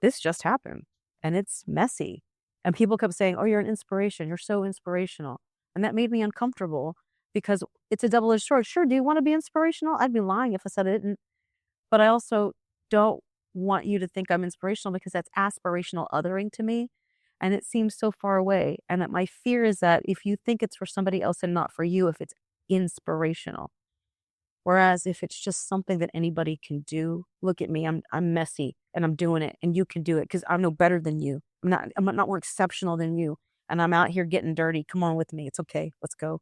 This just happened, and it's messy. And people kept saying, "Oh, you're an inspiration. You're so inspirational." And that made me uncomfortable because it's a double-edged sword. Sure, do you want to be inspirational? I'd be lying if I said I didn't. But I also don't want you to think I'm inspirational, because that's aspirational othering to me. And it seems so far away. And that my fear is that if you think it's for somebody else and not for you, if it's inspirational. Whereas if it's just something that anybody can do, look at me, I'm messy and I'm doing it, and you can do it because I'm no better than you. I'm not more exceptional than you. And I'm out here getting dirty. Come on with me. It's okay. Let's go.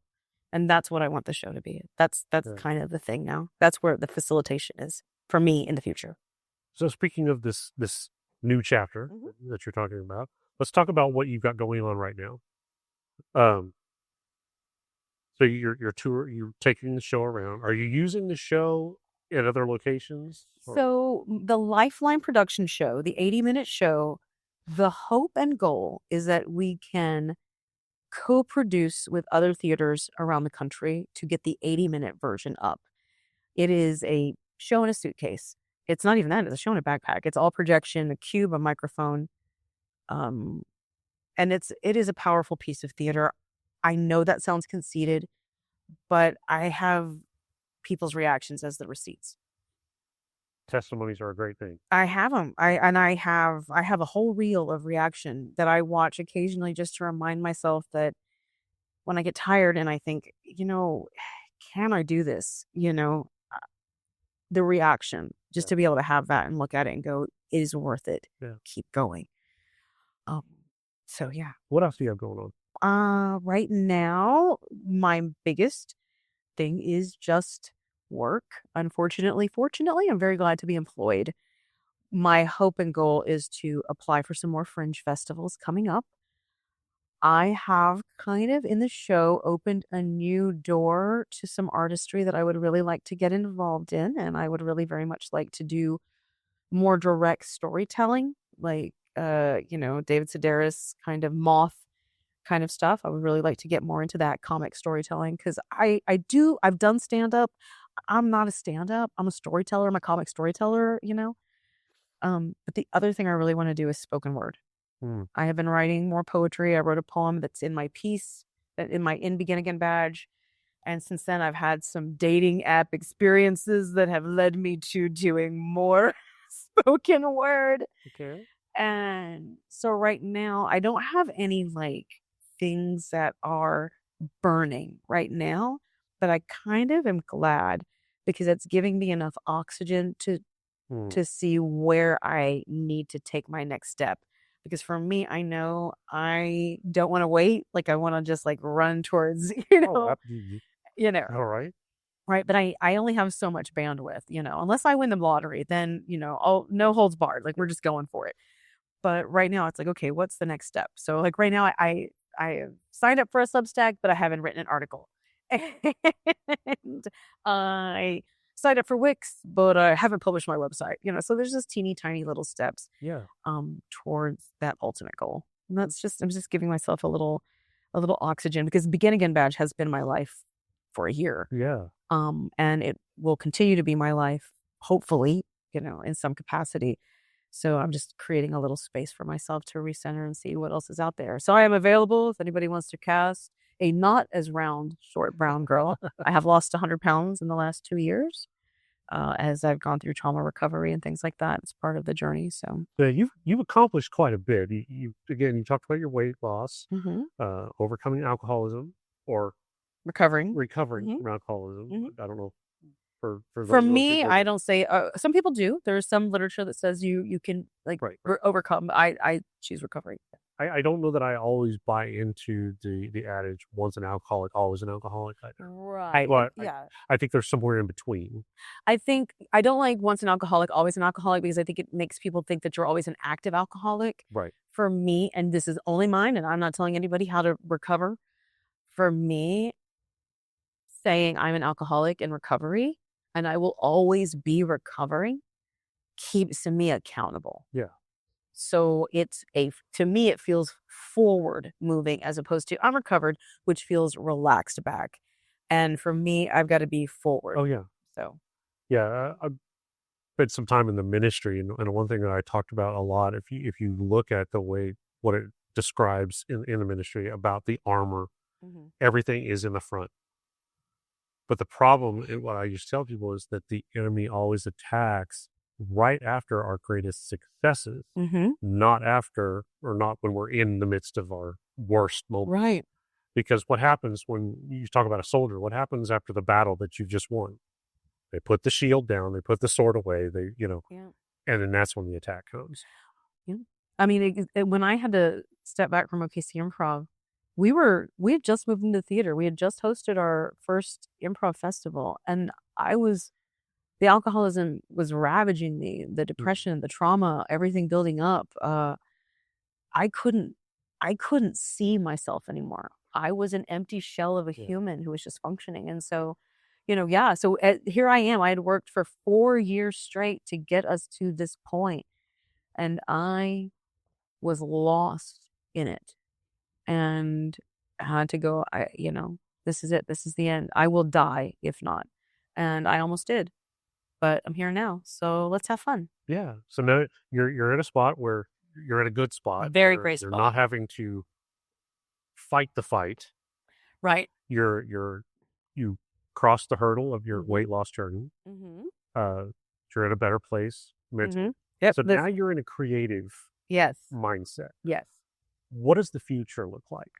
And that's what I want the show to be. That's Yeah. kind of the thing now. That's where the facilitation is for me in the future. So speaking of this new chapter Mhm. that you're talking about, let's talk about what you've got going on right now. Um, so you're taking the show around. Are you using the show at other locations? Or So the Lifeline production show, the 80-minute show, the hope and goal is that we can co-produce with other theaters around the country to get the 80-minute version up. It is a show in a suitcase. It's not even that, it's a show in a backpack. It's all projection, a cube, a microphone. Um, and it is a powerful piece of theater. I know that sounds conceited, but I have people's reactions as the receipts. testimonies are a great thing. I have them. I have a whole reel of reaction that I watch occasionally just to remind myself that when I get tired and I think, can I do this? The reaction, Yeah. just to be able to have that and look at it and go, it is worth it. Yeah. Keep going. Um, so yeah. What else do you have going on? Right now, my biggest thing is just work. Unfortunately, fortunately, I'm very glad to be employed. My hope and goal is to apply for some more fringe festivals coming up. I have kind of in the show opened a new door to some artistry that I would really like to get involved in. And I would really very much like to do more direct storytelling, like, David Sedaris kind of moth kind of stuff. I would really like to get more into that comic storytelling, because I've done stand up. I'm not a stand up. I'm a storyteller. I'm a comic storyteller. But the other thing I really want to do is spoken word. Hmm. I have been writing more poetry. I wrote a poem that's in my piece, that in my In Begin Again badge. And since then, I've had some dating app experiences that have led me to doing more spoken word. Okay. And so right now, I don't have any things that are burning right now, but I kind of am glad, because it's giving me enough oxygen to to see where I need to take my next step. Because for me, I know I don't want to wait. Like I want to just like run towards, Oh, you know, all right. right. But I only have so much bandwidth, unless I win the lottery, then, I'll no holds barred. Like we're just going for it. But right now it's like, okay, what's the next step? So like right now I have signed up for a Substack, but I haven't written an article. And I signed up for Wix, but I haven't published my website. So there's just teeny tiny little steps Yeah. towards that ultimate goal. And I'm just giving myself a little oxygen because Begin Again Badge has been my life for a year. Yeah. And it will continue to be my life, hopefully, in some capacity. So I'm just creating a little space for myself to recenter and see what else is out there. So I am available if anybody wants to cast a not as round, short brown girl. I have lost 100 pounds in the last 2 years as I've gone through trauma recovery and things like that. It's part of the journey. So Yeah, you've accomplished quite a bit. You again, you talked about your weight loss, overcoming alcoholism or recovering. recovering from alcoholism. Mhm. I don't know for For those me, people I that don't say. Some people do. There's some literature that says you can like right. overcome. I choose recovery. I don't know that I always buy into the adage once an alcoholic, always an alcoholic either. Right. But Yeah. I think there's somewhere in between. I think I don't like once an alcoholic, always an alcoholic because I think it makes people think that you're always an active alcoholic. Right. For me, and this is only mine, and I'm not telling anybody how to recover. For me, saying I'm an alcoholic in recovery and I will always be recovering keeps me accountable. Yeah. So to me, it feels forward moving as opposed to I'm recovered, which feels relaxed back. And for me, I've got to be forward. Oh yeah. So Yeah. I've spent some time in the ministry, and one thing that I talked about a lot, if you look at the way what it describes in the ministry about the armor, everything is in the front. But the problem, and what I used to tell people, is that the enemy always attacks right after our greatest successes, not after or not when we're in the midst of our worst moment. right. Because what happens when you talk about a soldier, what happens after the battle that you've just won? They put the shield down, they put the sword away, Yeah. and then that's when the attack comes. Yeah. I mean, when I had to step back from OKC Improv, we had just moved into theater. We had just hosted our first improv festival, and the alcoholism was ravaging me, the depression, the trauma, everything building up. I couldn't see myself anymore. I was an empty shell of a human who was just functioning. And so, so here I am. I had worked for 4 years straight to get us to this point, and I was lost in it and had to go, this is it. This is the end. I will die if not. And I almost did, but I'm here now. So let's have fun. Yeah. So now you're in a spot where you're in a good spot. Very great You're spot. not having to fight the fight. Right. You crossed the hurdle of your weight loss journey. You're in a better place mentally. Yep. So now you're in a creative Yes. mindset. Yes. What does the future look like?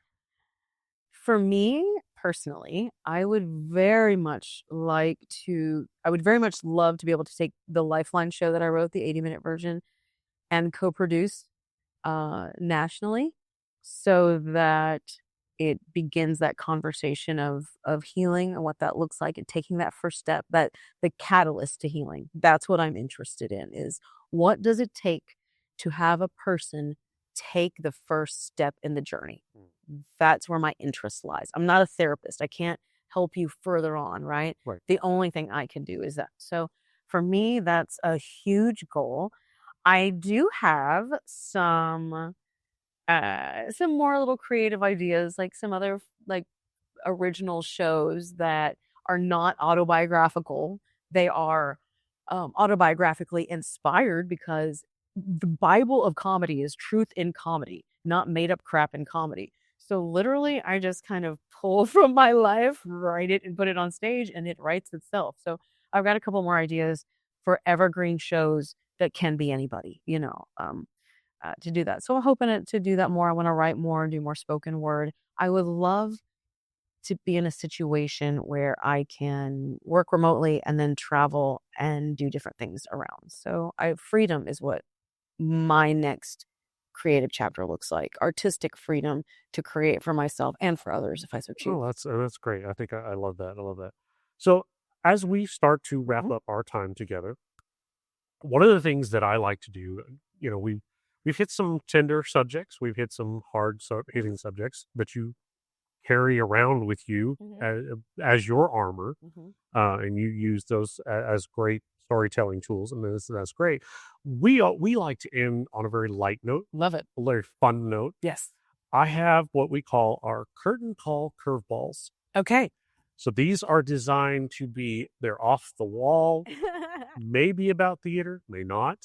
For me personally, I would very much love to be able to take the Lifeline show that I wrote, the 80-minute version, and co-produce nationally so that it begins that conversation of healing and what that looks like and taking that first step, that the catalyst to healing. That's what I'm interested in, is what does it take to have a person take the first step in the journey? That's where my interest lies. I'm not a therapist. I can't help you further on, right? Right. The only thing I can do is that. So for me, that's a huge goal. I do have some more little creative ideas, like some other like original shows that are not autobiographical. They are autobiographically inspired because the Bible of comedy is truth in comedy, not made up crap in comedy. So literally, I just kind of pull from my life, write it, and put it on stage, and it writes itself. So I've got a couple more ideas for evergreen shows that can be anybody, to do that. So I'm hoping to do that more. I want to write more and do more spoken word. I would love to be in a situation where I can work remotely and then travel and do different things around. So freedom is what my next creative chapter looks like. Artistic freedom to create for myself and for others if I so choose. Oh, that's great. I think I love that. I love that. So as we start to wrap up our time together, one of the things that I like to do, we've hit some tender subjects, we've hit some hard hitting subjects that you carry around with you as your armor, and you use those as great storytelling tools, and that's great. We like to end on a very light note, Love it. a very fun note. Yes. I have what we call our curtain call curveballs. Okay. So these are designed to they're off the wall, maybe about theater, may not,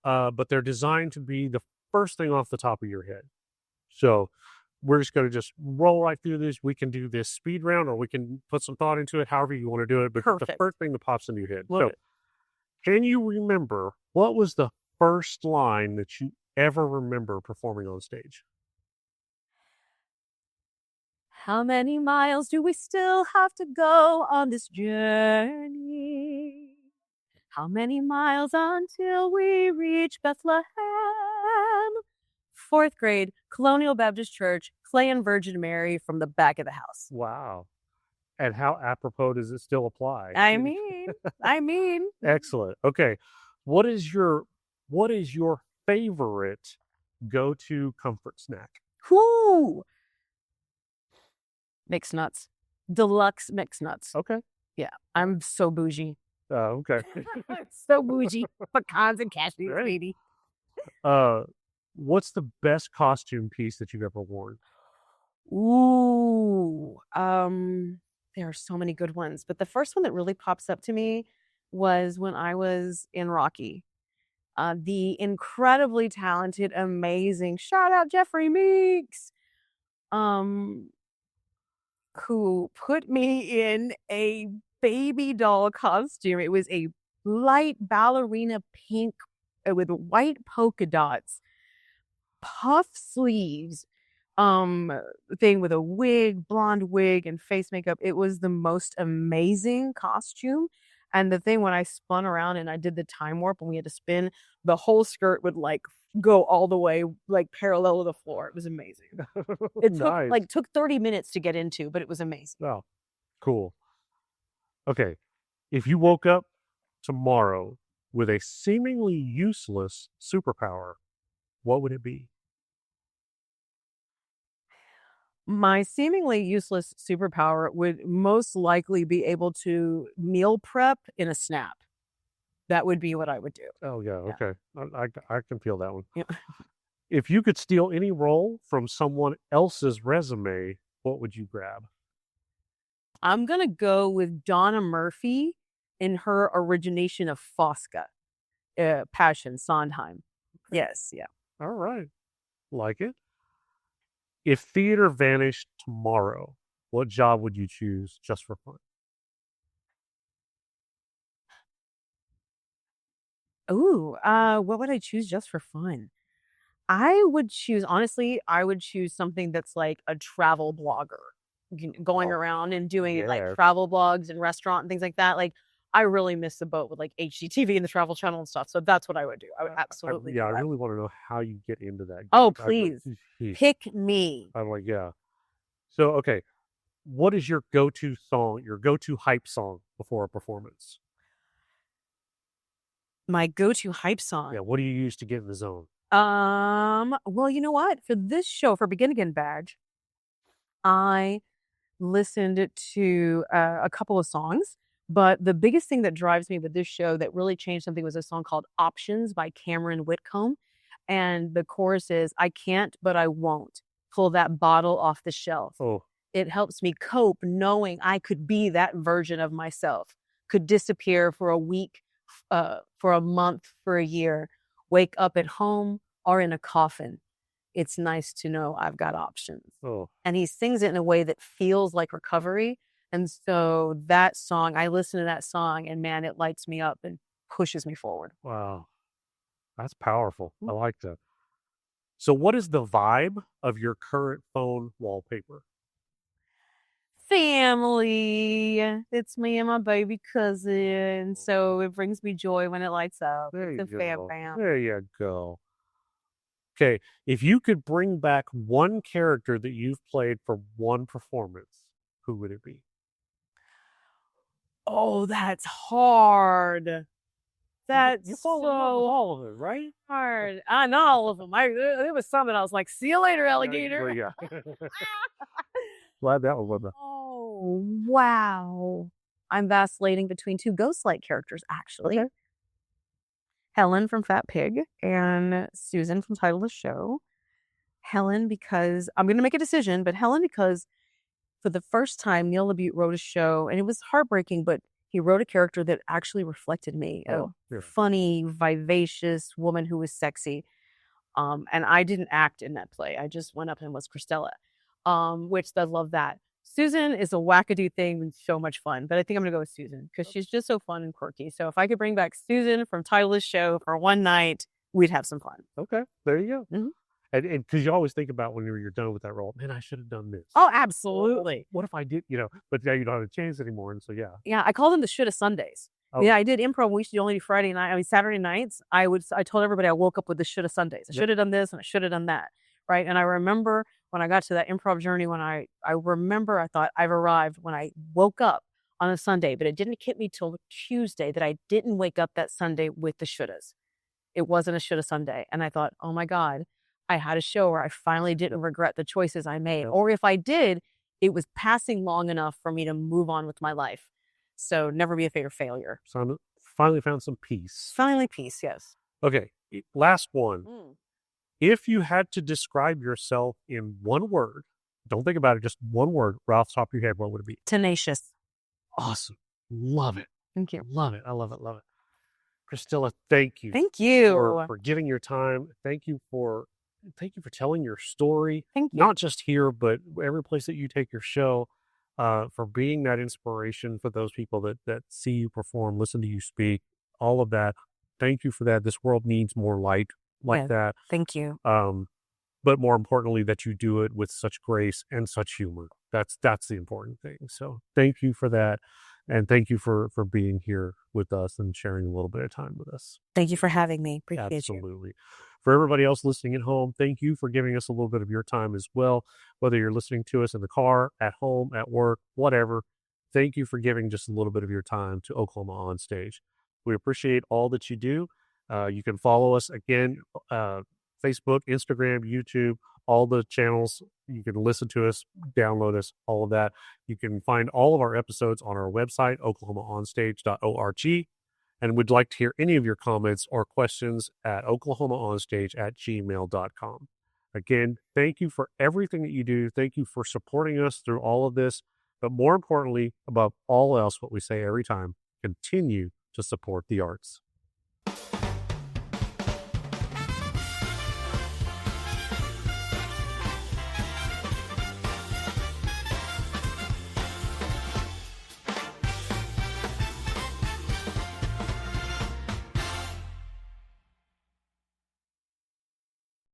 but they're designed to be the first thing off the top of your head. So we're just going to just roll right through this. We can do this speed round, or we can put some thought into it, however you want to do it. But the first thing that pops into your head. Love it. Can you remember what was the first line that you ever remember performing on stage? How many miles do we still have to go on this journey? How many miles until we reach Bethlehem? 4th grade, Colonial Baptist Church, playing Virgin Mary from the back of the house. Wow. And how apropos does it still apply? I mean. Excellent. Okay. What is your favorite go-to comfort snack? Whoo! Mixed nuts. Deluxe mixed nuts. Okay. Yeah. I'm so bougie. Okay. So bougie. Pecans and cashews, sweetie. What's the best costume piece that you've ever worn? Ooh. There are so many good ones, but the first one that really pops up to me was when I was in Rocky. The incredibly talented, amazing, shout out Jeffrey Meeks, who put me in a baby doll costume. It was a light ballerina pink with white polka dots, puff sleeves, thing with a wig, blonde wig, and face makeup. It was the most amazing costume. And the thing, when I spun around and I did the time warp and we had to spin, the whole skirt would go all the way parallel to the floor. It was amazing. It took 30 minutes to get into, but it was amazing. Oh, cool. Okay. If you woke up tomorrow with a seemingly useless superpower, what would it be? My seemingly useless superpower would most likely be able to meal prep in a snap. That would be what I would do. Oh, yeah. Okay. I can feel that one. Yeah. If you could steal any role from someone else's resume, what would you grab? I'm going to go with Donna Murphy in her origination of Fosca, Passion, Sondheim. Yes, yeah. All right. Like it. If theater vanished tomorrow, what job would you choose just for fun? Ooh, what would I choose just for fun? Honestly, I would choose something that's like a travel blogger, going around and doing travel blogs and restaurant and things like that. I really miss the boat with HGTV and the Travel Channel and stuff. So that's what I would do. I would absolutely. I really want to know how you get into that. Oh, please. Pick me. I'm like, yeah. So, okay. What is your go-to song, your go-to hype song before a performance? My go-to hype song? Yeah, what do you use to get in the zone? Well, you know what? For this show, for Begin Again Badge, I listened to a couple of songs, but the biggest thing that drives me with this show that really changed something was a song called Options by Cameron Whitcomb. And the chorus is, I can't, but I won't pull that bottle off the shelf. Oh. It helps me cope knowing I could be that version of myself, could disappear for a week, for a month, for a year, wake up at home or in a coffin. It's nice to know I've got options. Oh. And he sings it in a way that feels like recovery. And so that song, I listen to that song and man, it lights me up and pushes me forward. Wow. That's powerful. I like that. So what is the vibe of your current phone wallpaper? Family. It's me and my baby cousin. So it brings me joy when it lights up. There It's you a fam go. fam. There you go. Okay, if you could bring back one character that you've played for one performance, who would it be? Oh, that's hard. That's You fall in love with so all of it, right? hard. I know all of them. There was some that I was like, see you later, alligator. Yeah. Glad that one was. Oh, wow. I'm vacillating between two ghost-like characters, actually. Okay. Helen from Fat Pig and Susan from Title of the Show. Helen, because I'm going to make a decision, but Helen, because for the first time, Neil LaBute wrote a show, and it was heartbreaking, but he wrote a character that actually reflected me, a funny, vivacious woman who was sexy. And I didn't act in that play. I just went up and was Cristela, which I love that. Susan is a wackadoo thing and so much fun, but I think I'm going to go with Susan because she's just so fun and quirky. So if I could bring back Susan from Title of the Show for one night, we'd have some fun. Okay, there you go. Mm-hmm. And because you always think about when you're done with that role, man, I should have done this. Oh, absolutely. What if I did, but now you don't have a chance anymore. And so, yeah. Yeah, I call them the shoulda Sundays. Oh. Yeah, I did improv. We used to only do Friday night. I mean, Saturday nights. I told everybody I woke up with the shoulda Sundays. I should have done this and I should have done that. Right. And I remember when I got to that improv journey, when I thought I've arrived when I woke up on a Sunday, but it didn't hit me till Tuesday that I didn't wake up that Sunday with the shouldas. It wasn't a shoulda Sunday. And I thought, oh my God, I had a show where I finally didn't regret the choices I made. Or if I did, it was passing long enough for me to move on with my life. So never be afraid of failure. So I finally found some peace. Finally peace, yes. Okay, last one. If you had to describe yourself in one word, don't think about it, just one word, right off the top of your head, what would it be? Tenacious. Awesome. Love it. Thank you. Love it. I love it. Love it. Cristela, thank you. Thank you. For giving your time. Thank you for telling your story. Thank you. Not just here, but every place that you take your show, for being that inspiration for those people that see you perform, listen to you speak, all of that. Thank you for that. This world needs more light like that. Thank you. But more importantly, that you do it with such grace and such humor. That's the important thing. So thank you for that. And thank you for being here with us and sharing a little bit of time with us. Thank you for having me. Appreciate you. Absolutely. For everybody else listening at home, thank you for giving us a little bit of your time as well. Whether you're listening to us in the car, at home, at work, whatever, thank you for giving just a little bit of your time to Oklahoma On Stage. We appreciate all that you do. You can follow us again, Facebook, Instagram, YouTube, all the channels. You can listen to us, download us, all of that. You can find all of our episodes on our website, oklahomaonstage.org. And we'd like to hear any of your comments or questions at oklahomaonstage@gmail.com. Again, thank you for everything that you do. Thank you for supporting us through all of this. But more importantly, above all else, what we say every time, continue to support the arts.